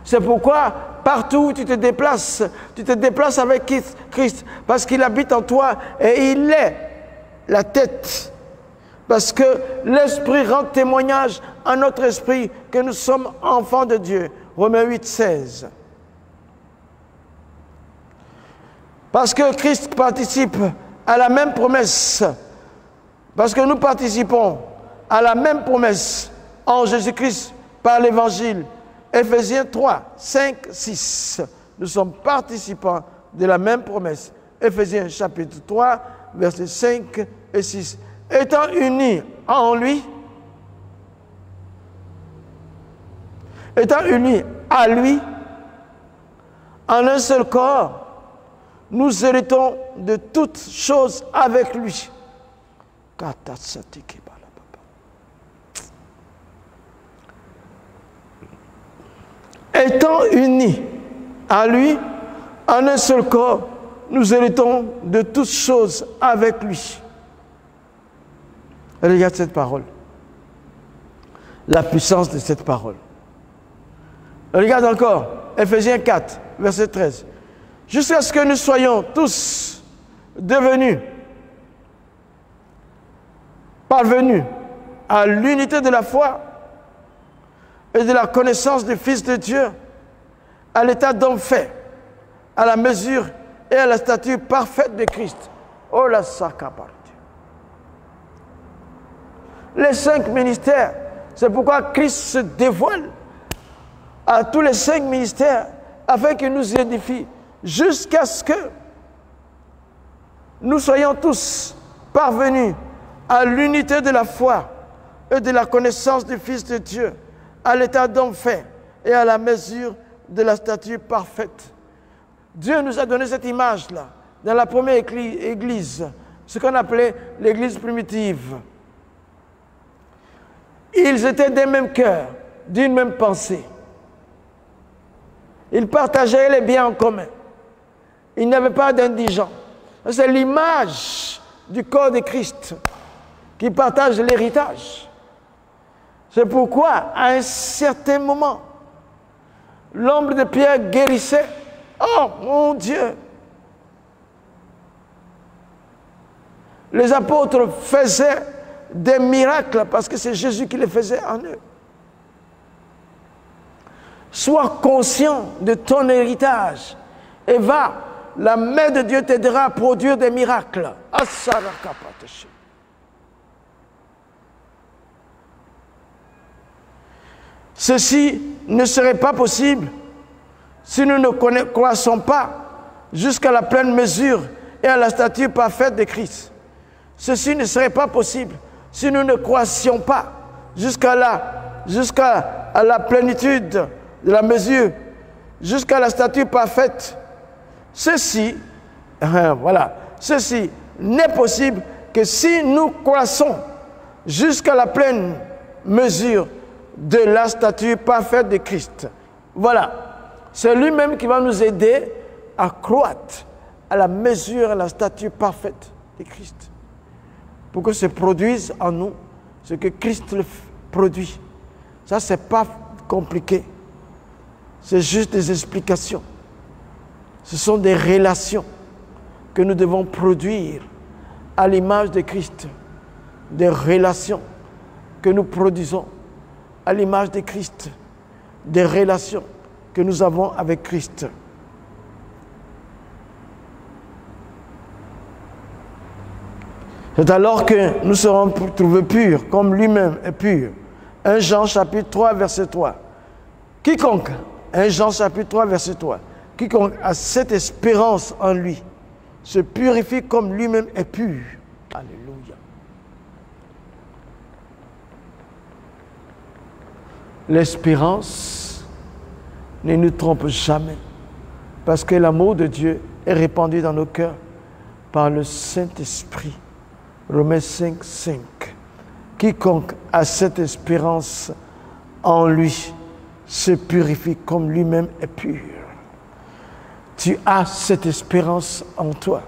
C'est pourquoi partout où tu te déplaces avec Christ, parce qu'il habite en toi et il est la tête. Parce que l'Esprit rend témoignage à notre esprit que nous sommes enfants de Dieu. Romains 8, 16. Parce que Christ participe à la même promesse. Parce que nous participons à la même promesse en Jésus-Christ par l'Évangile. Éphésiens 3, 5, 6. Nous sommes participants de la même promesse. Éphésiens chapitre 3, versets 5 et 6. Étant unis en lui, étant unis à lui, en un seul corps, nous héritons de toutes choses avec lui. Étant unis à lui, en un seul corps, nous héritons de toutes choses avec lui. Regarde cette parole. La puissance de cette parole. Regarde encore, Éphésiens 4, verset 13. Jusqu'à ce que nous soyons tous devenus, parvenus à l'unité de la foi et de la connaissance du Fils de Dieu, à l'état d'homme fait, à la mesure et à la stature parfaite de Christ. Oh la sacrable. Les 5 ministères, c'est pourquoi Christ se dévoile à tous les 5 ministères afin qu'il nous édifie jusqu'à ce que nous soyons tous parvenus à l'unité de la foi et de la connaissance du Fils de Dieu, à l'état d'homme fait et à la mesure de la stature parfaite. Dieu nous a donné cette image-là dans la première église, ce qu'on appelait l'église primitive. Ils étaient d'un même cœur, d'une même pensée. Ils partageaient les biens en commun. Il n'y avait pas d'indigents. C'est l'image du corps de Christ qui partage l'héritage. C'est pourquoi, à un certain moment, l'ombre de Pierre guérissait. Oh mon Dieu! Les apôtres faisaient des miracles parce que c'est Jésus qui les faisait en eux. Sois conscient de ton héritage et va, la main de Dieu t'aidera à produire des miracles. Ceci ne serait pas possible si nous ne croissons pas jusqu'à la pleine mesure et à la stature parfaite de Christ. Ceci ne serait pas possible si nous ne croissions pas jusqu'à la plénitude de la mesure, jusqu'à la stature parfaite. Ceci n'est possible que si nous croissons jusqu'à la pleine mesure de la stature parfaite de Christ. Voilà, c'est lui-même qui va nous aider à croître à la mesure, à la stature parfaite de Christ. Pour que se produise en nous ce que Christ le produit. Ça, c'est pas compliqué. C'est juste des explications. Ce sont des relations que nous devons produire à l'image de Christ. Des relations que nous produisons à l'image de Christ. Des relations que nous avons avec Christ. C'est alors que nous serons trouvés purs, comme lui-même est pur. 1 Jean chapitre 3, verset 3. Quiconque, 1 Jean chapitre 3, verset 3, quiconque a cette espérance en lui, se purifie comme lui-même est pur. Alléluia. L'espérance ne nous trompe jamais, parce que l'amour de Dieu est répandu dans nos cœurs par le Saint-Esprit. Romains 5, 5. Quiconque a cette espérance en lui se purifie comme lui-même est pur. Tu as cette espérance en toi.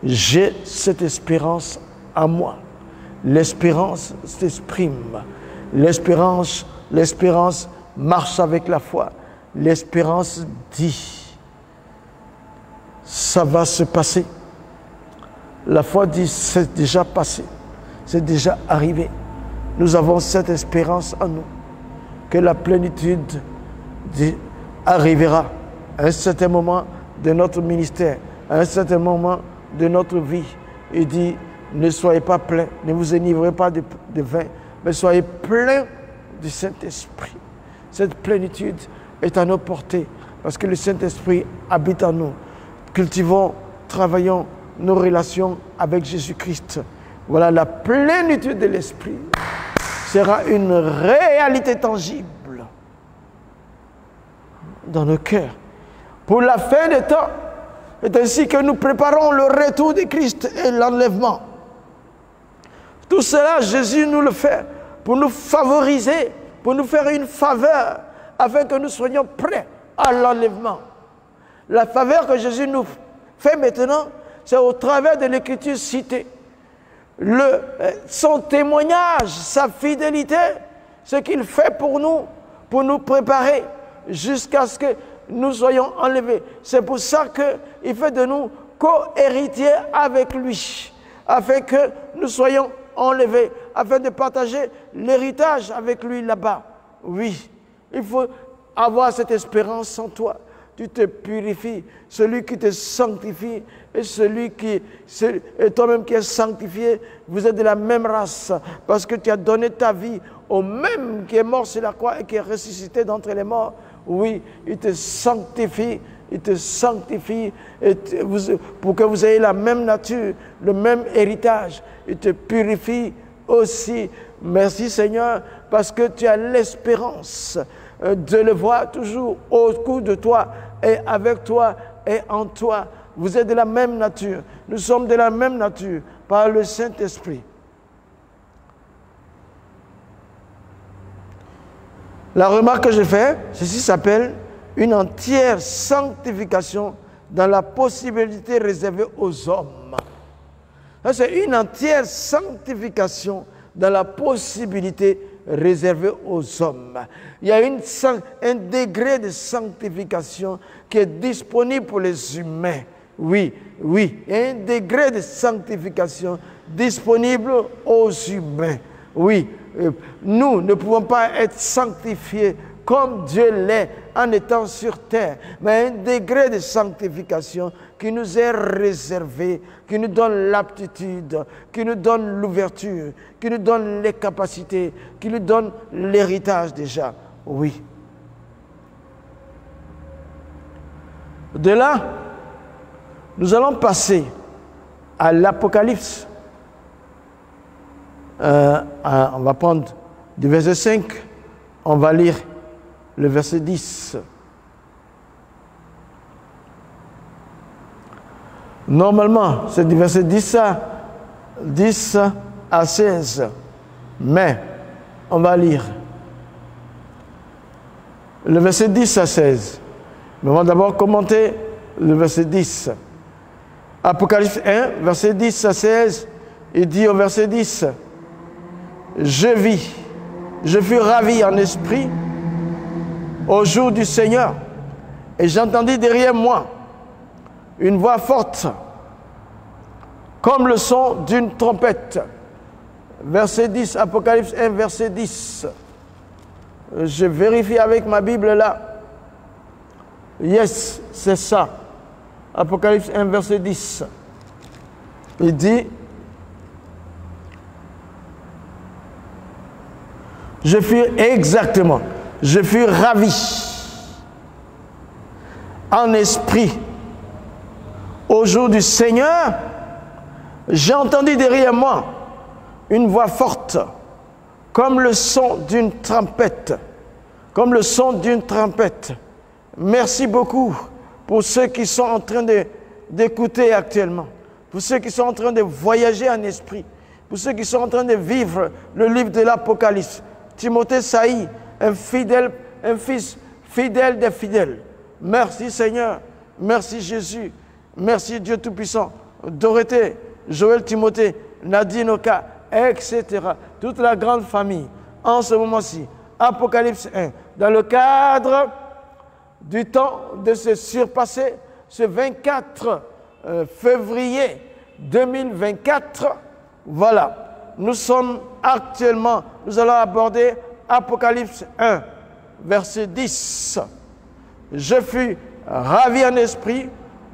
J'ai cette espérance en moi. L'espérance s'exprime. L'espérance marche avec la foi. L'espérance dit, ça va se passer. La foi dit, c'est déjà passé, c'est déjà arrivé. Nous avons cette espérance en nous, que la plénitude arrivera à un certain moment de notre ministère, à un certain moment de notre vie. Il dit, ne soyez pas pleins, ne vous enivrez pas de vin, mais soyez pleins du Saint-Esprit. Cette plénitude est à nos portées parce que le Saint-Esprit habite en nous. Cultivons, travaillons nos relations avec Jésus-Christ. Voilà, la plénitude de l'Esprit sera une réalité tangible dans nos cœurs. Pour la fin des temps, c'est ainsi que nous préparons le retour de Christ et l'enlèvement. Tout cela, Jésus nous le fait pour nous favoriser, pour nous faire une faveur, afin que nous soyons prêts à l'enlèvement. La faveur que Jésus nous fait maintenant, c'est au travers de l'Écriture citée. Son témoignage, sa fidélité, ce qu'il fait pour nous préparer jusqu'à ce que nous soyons enlevés. C'est pour ça qu'il fait de nous co-héritiers avec lui, afin que nous soyons enlevés, afin de partager l'héritage avec lui là-bas. Oui, il faut avoir cette espérance en toi. Tu te purifies, celui qui te sanctifie et et toi-même qui es sanctifié, vous êtes de la même race parce que tu as donné ta vie au même qui est mort sur la croix et qui est ressuscité d'entre les morts. Oui, il te sanctifie et pour que vous ayez la même nature, le même héritage. Il te purifie aussi. Merci Seigneur parce que tu as l'espérance de le voir toujours au cou de toi et avec toi et en toi. Vous êtes de la même nature. Nous sommes de la même nature par le Saint-Esprit. La remarque que je fais, ceci s'appelle une entière sanctification dans la possibilité réservée aux hommes. C'est une entière sanctification dans la possibilité réservée aux hommes. Il y a un degré de sanctification qui est disponible pour les humains. Oui, il y a un degré de sanctification disponible aux humains. Oui, nous ne pouvons pas être sanctifiés comme Dieu l'est en étant sur terre, mais un degré de sanctification qui nous est réservé, qui nous donne l'aptitude, qui nous donne l'ouverture, qui nous donne les capacités, qui nous donne l'héritage déjà. Oui. De là, nous allons passer à l'Apocalypse. On va prendre du verset 5, on va lire le verset 10. Normalement, c'est du verset 10 à 16. Mais, on va lire le verset 10 à 16. Mais on va d'abord commenter le verset 10. Apocalypse 1, verset 10 à 16, il dit au verset 10, « Je fus ravi en esprit au jour du Seigneur, et j'entendis derrière moi une voix forte, comme le son d'une trompette. » Verset 10, Apocalypse 1, verset 10. Je vérifie avec ma Bible là. Yes, c'est ça. Apocalypse 1, verset 10. Il dit, je fus ravi en esprit au jour du Seigneur. J'ai entendu derrière moi une voix forte, comme le son d'une trompette. Comme le son d'une trompette. Merci beaucoup pour ceux qui sont en train d'écouter actuellement, pour ceux qui sont en train de voyager en esprit, pour ceux qui sont en train de vivre le livre de l'Apocalypse. Timothée Saï, un fils fidèle des fidèles. Merci Seigneur, merci Jésus, merci Dieu Tout-Puissant. Dorothée, Joël Timothée, Nadine Oka, etc. Toute la grande famille, en ce moment-ci, Apocalypse 1, dans le cadre du temps de se surpasser, ce 24 février 2024, voilà, nous allons aborder Apocalypse 1, verset 10. Je fus ravi en esprit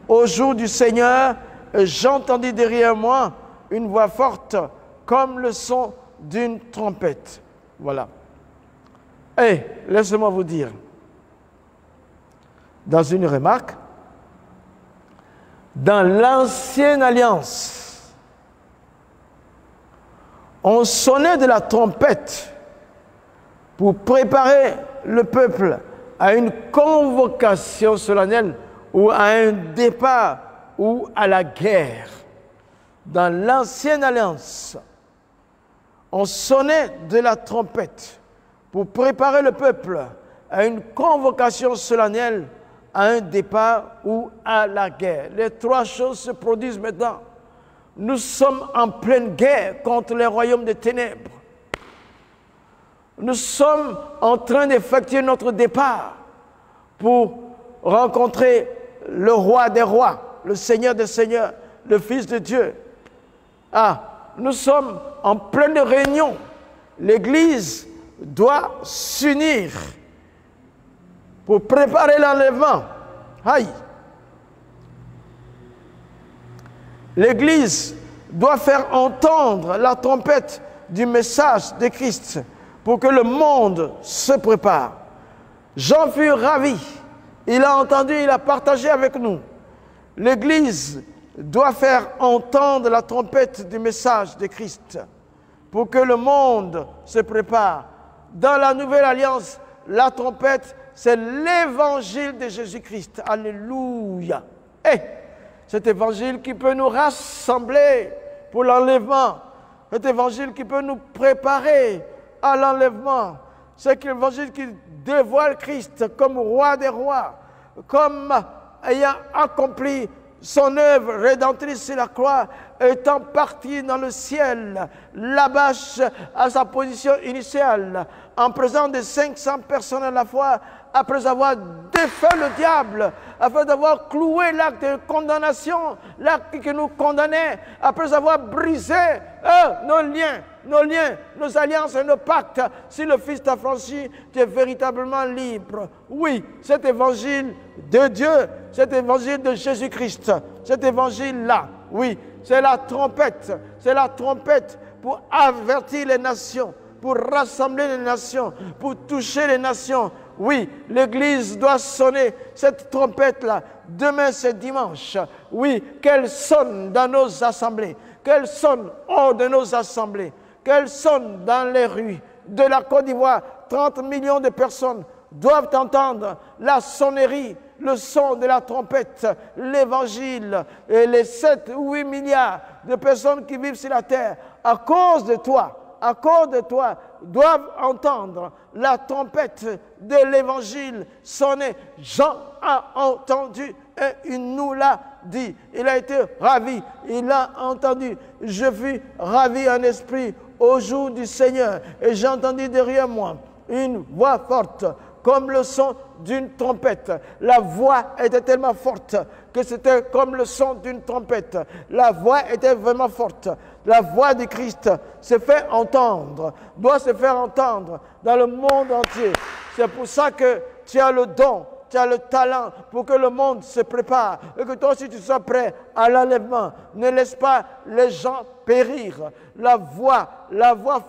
au jour du Seigneur, et j'entendis derrière moi une voix forte comme le son d'une trompette. Voilà. Et laissez-moi vous dire, dans une remarque, dans l'ancienne alliance, on sonnait de la trompette pour préparer le peuple à une convocation solennelle ou à un départ ou à la guerre. Dans l'ancienne alliance, on sonnait de la trompette pour préparer le peuple à une convocation solennelle, à un départ ou à la guerre. Les trois choses se produisent maintenant. Nous sommes en pleine guerre contre les royaumes des ténèbres. Nous sommes en train d'effectuer notre départ pour rencontrer le roi des rois, le Seigneur des seigneurs, le Fils de Dieu. Nous sommes en pleine réunion. L'Église doit s'unir pour préparer l'enlèvement. Aïe! L'Église doit faire entendre la trompette du message de Christ pour que le monde se prépare. Jean fut ravi. Il a entendu, il a partagé avec nous. L'Église doit faire entendre la trompette du message de Christ pour que le monde se prépare. Dans la nouvelle alliance, la trompette, c'est l'évangile de Jésus-Christ. Alléluia. Cet évangile qui peut nous rassembler pour l'enlèvement. Cet évangile qui peut nous préparer à l'enlèvement. C'est l'évangile qui dévoile Christ comme roi des rois, comme ayant accompli son œuvre rédemptrice sur la croix, étant parti dans le ciel, là-bas à sa position initiale, en présence de 500 personnes à la fois, après avoir défait le diable, afin d'avoir cloué l'acte de condamnation, l'acte qui nous condamnait, après avoir brisé nos liens, nos alliances et nos pactes. Si le Fils t'a franchi, tu es véritablement libre. Oui, cet évangile de Dieu, cet évangile de Jésus-Christ, cet évangile-là, oui, c'est la trompette pour avertir les nations, pour rassembler les nations, pour toucher les nations. Oui, l'Église doit sonner cette trompette-là. Demain, c'est dimanche. Oui, qu'elle sonne dans nos assemblées, qu'elle sonne hors de nos assemblées, qu'elle sonne dans les rues de la Côte d'Ivoire. 30 millions de personnes doivent entendre la sonnerie, le son de la trompette, l'évangile, et les 7 ou 8 milliards de personnes qui vivent sur la terre, à cause de toi, doivent entendre la trompette de l'évangile sonner. Jean a entendu et il nous l'a dit. Il a été ravi, il a entendu. Je fus ravi en esprit au jour du Seigneur et j'ai entendu derrière moi une voix forte comme le son d'une trompette. La voix était tellement forte que c'était comme le son d'une trompette. La voix était vraiment forte. La voix de Christ se fait entendre, doit se faire entendre dans le monde entier. C'est pour ça que tu as le don, tu as le talent pour que le monde se prépare et que toi aussi tu sois prêt à l'enlèvement. Ne laisse pas les gens périr. La voix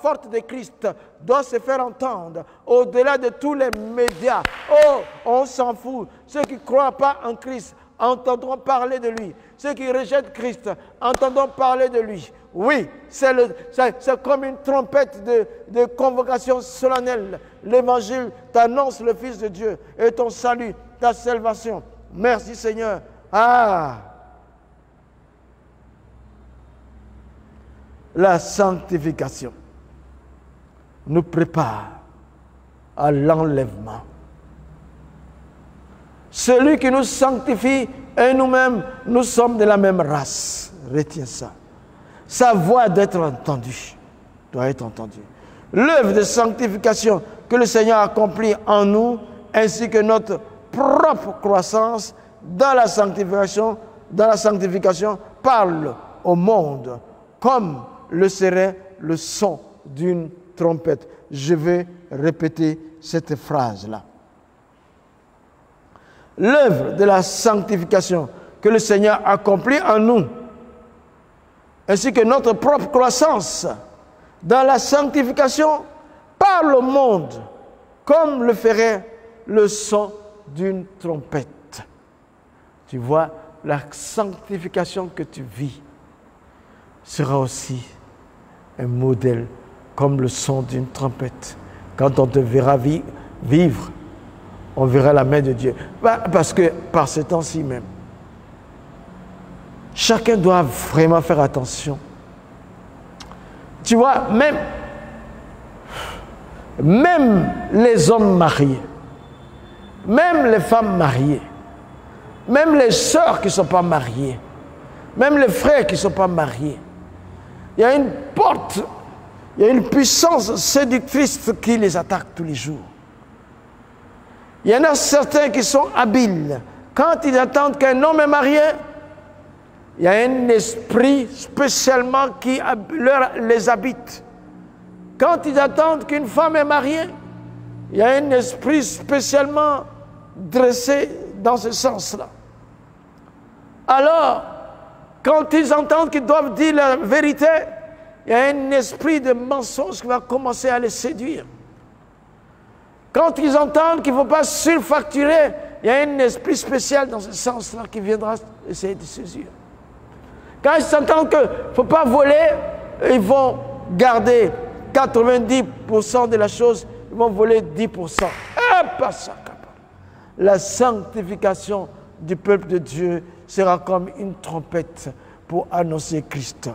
forte de Christ doit se faire entendre au-delà de tous les médias. Oh, on s'en fout. Ceux qui ne croient pas en Christ entendront parler de lui. Ceux qui rejettent Christ entendront parler de lui. Oui, c'est comme une trompette de convocation solennelle. L'Évangile t'annonce le Fils de Dieu et ton salut, ta salvation. Merci Seigneur. La sanctification nous prépare à l'enlèvement. Celui qui nous sanctifie et nous-mêmes, nous sommes de la même race. Retiens ça. Sa voix doit être entendue. L'œuvre de sanctification que le Seigneur a accomplie en nous, ainsi que notre propre croissance dans la sanctification, parle au monde comme le serait le son d'une trompette. Je vais répéter cette phrase-là. L'œuvre de la sanctification que le Seigneur accomplit en nous, ainsi que notre propre croissance dans la sanctification, parle au monde comme le ferait le son d'une trompette. Tu vois, la sanctification que tu vis sera aussi un modèle comme le son d'une trompette. Quand on te verra vivre, on verra la main de Dieu. Parce que par ce temps-ci même, chacun doit vraiment faire attention. Tu vois, même les hommes mariés, même les femmes mariées, même les sœurs qui ne sont pas mariées, même les frères qui ne sont pas mariés, il y a une porte, il y a une puissance séductrice qui les attaque tous les jours. Il y en a certains qui sont habiles. Quand ils attendent qu'un homme est marié, il y a un esprit spécialement qui les habite. Quand ils attendent qu'une femme est mariée, il y a un esprit spécialement dressé dans ce sens-là. Alors, quand ils entendent qu'ils doivent dire la vérité, il y a un esprit de mensonge qui va commencer à les séduire. Quand ils entendent qu'il ne faut pas surfacturer, il y a un esprit spécial dans ce sens-là qui viendra essayer de séduire. Quand ils entendent qu'il ne faut pas voler, ils vont garder 90% de la chose, ils vont voler 10%. La sanctification du peuple de Dieu sera comme une trompette pour annoncer Christ.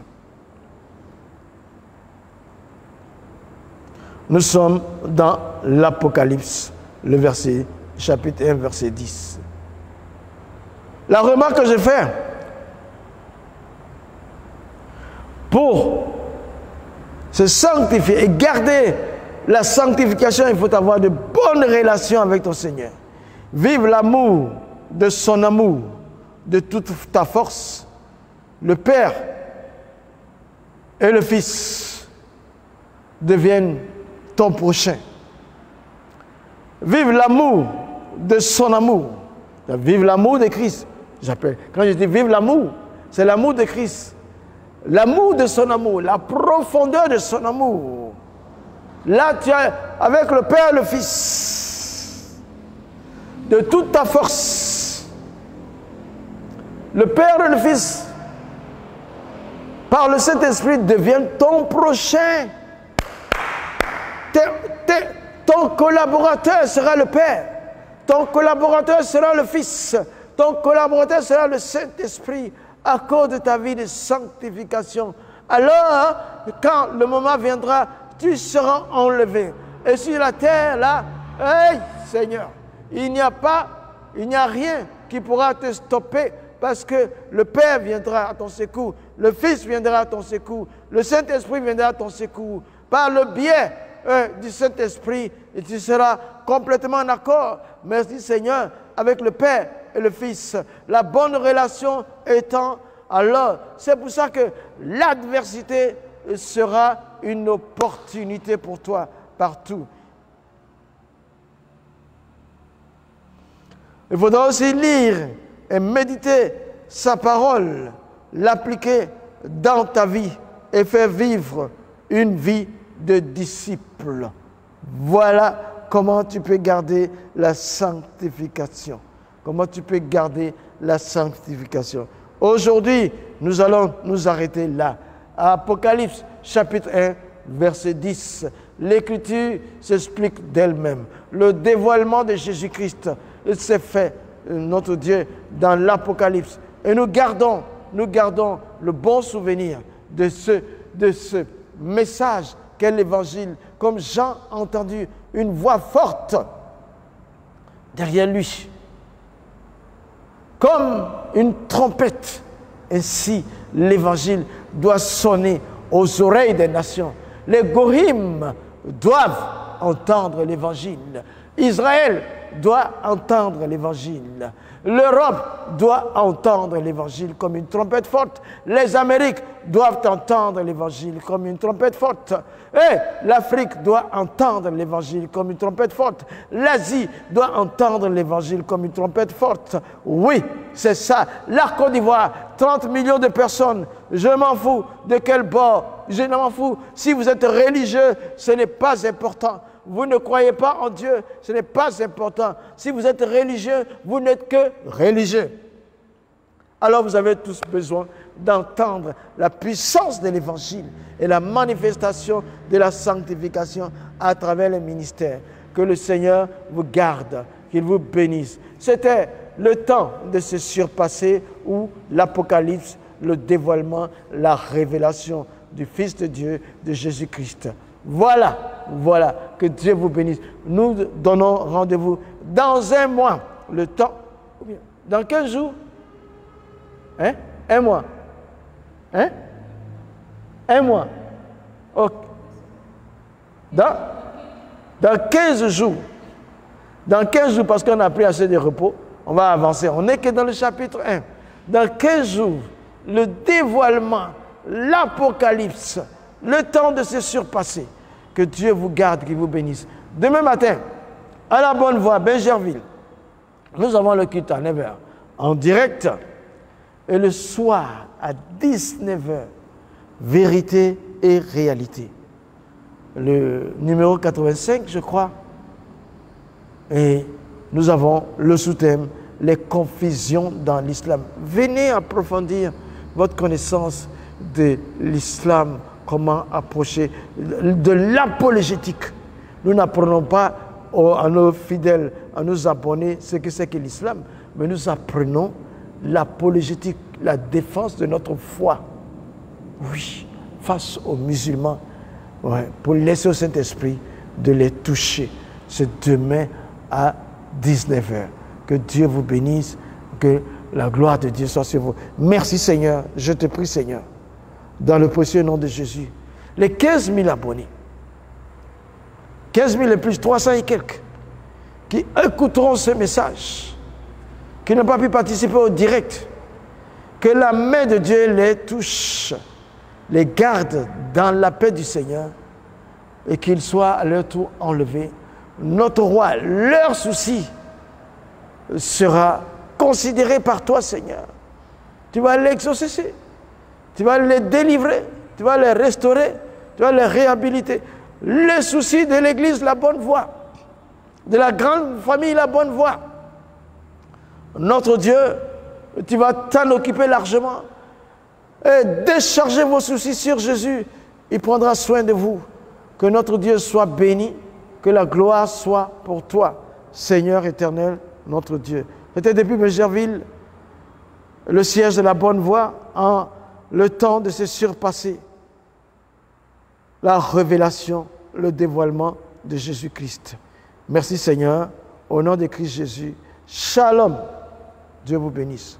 Nous sommes dans l'Apocalypse, le chapitre 1, verset 10. La remarque que je fais, pour se sanctifier et garder la sanctification, il faut avoir de bonnes relations avec ton Seigneur. Vive l'amour de son amour, de toute ta force. Le Père et le Fils deviennent ton prochain. Vive l'amour de son amour. Vive l'amour de Christ. Quand je dis vive l'amour, c'est l'amour de Christ. L'amour de son amour, la profondeur de son amour. Là, tu es avec le Père et le Fils. De toute ta force. Le Père et le Fils, par le Saint-Esprit, deviennent ton prochain. Ton collaborateur sera le Père. Ton collaborateur sera le Fils. Ton collaborateur sera le Saint-Esprit à cause de ta vie de sanctification. Alors, quand le moment viendra, tu seras enlevé. Et sur la terre, là, hey, Seigneur, il n'y a rien qui pourra te stopper parce que le Père viendra à ton secours, le Fils viendra à ton secours, le Saint-Esprit viendra à ton secours. Par le biais du Saint-Esprit, et tu seras complètement en accord. Merci Seigneur, avec le Père et le Fils. La bonne relation étant alors, c'est pour ça que l'adversité sera une opportunité pour toi partout. Il faudra aussi lire et méditer sa parole, l'appliquer dans ta vie et faire vivre une vie de disciple. Voilà comment tu peux garder la sanctification. Comment tu peux garder la sanctification. Aujourd'hui, nous allons nous arrêter là. Apocalypse, chapitre 1, verset 10. L'Écriture s'explique d'elle-même. Le dévoilement de Jésus-Christ s'est fait, notre Dieu, dans l'Apocalypse. Et nous gardons le bon souvenir de ce message qu'est l'Évangile. Comme Jean a entendu une voix forte derrière lui, comme une trompette. Ainsi, l'Évangile doit sonner aux oreilles des nations. Les Gorim doivent entendre l'Évangile. Israël doit entendre l'Évangile. L'Europe doit entendre l'Évangile comme une trompette forte. Les Amériques doivent entendre l'Évangile comme une trompette forte. Et l'Afrique doit entendre l'Évangile comme une trompette forte. L'Asie doit entendre l'Évangile comme une trompette forte. Oui, c'est ça. La Côte d'Ivoire, 30 millions de personnes. Je m'en fous de quel bord. Je m'en fous. Si vous êtes religieux, ce n'est pas important. Vous ne croyez pas en Dieu, ce n'est pas important. Si vous êtes religieux, vous n'êtes que religieux. Alors vous avez tous besoin d'entendre la puissance de l'Évangile et la manifestation de la sanctification à travers le ministère. Que le Seigneur vous garde, qu'il vous bénisse. C'était le temps de se surpasser où l'Apocalypse, le dévoilement, la révélation du Fils de Dieu, de Jésus-Christ. Voilà, voilà, que Dieu vous bénisse. Nous donnons rendez-vous dans un mois, le temps, dans 15 jours, hein? Un mois, hein? Un mois, okay. Dans 15 jours, parce qu'on a pris assez de repos, on va avancer. On n'est que dans le chapitre 1. Dans 15 jours, le dévoilement, l'Apocalypse, le temps de se surpasser. Que Dieu vous garde, qu'il vous bénisse. Demain matin, à la Bonne Voie, Benjerville, nous avons le culte à 9h en direct. Et le soir, à 19h, vérité et réalité. Le numéro 85, je crois. Et nous avons le sous-thème, les confusions dans l'islam. Venez approfondir votre connaissance de l'islam, comment approcher de l'apologétique. Nous n'apprenons pas à nos fidèles, à nos abonnés, ce que c'est que l'islam, mais nous apprenons l'apologétique, la défense de notre foi. Oui, face aux musulmans, ouais, pour laisser au Saint-Esprit de les toucher. C'est demain à 19h. Que Dieu vous bénisse, que la gloire de Dieu soit sur vous. Merci Seigneur, je te prie Seigneur, dans le précieux nom de Jésus. Les 15 000 abonnés, 15 000 et plus 300 et quelques, qui écouteront ce message, qui n'ont pas pu participer au direct, que la main de Dieu les touche, les garde dans la paix du Seigneur et qu'ils soient à leur tour enlevés. Notre roi, leur souci sera considéré par toi, Seigneur. Tu vas l'exaucer, tu vas les délivrer, tu vas les restaurer, tu vas les réhabiliter. Le souci de l'Église, la bonne voie, de la grande famille, la bonne voie. Notre Dieu, tu vas t'en occuper largement et décharger vos soucis sur Jésus. Il prendra soin de vous. Que notre Dieu soit béni, que la gloire soit pour toi, Seigneur éternel, notre Dieu. C'était depuis Benjerville, le siège de la bonne voie, en le temps de se surpasser, la révélation, le dévoilement de Jésus-Christ. Merci Seigneur, au nom de Christ Jésus. Shalom. Dieu vous bénisse.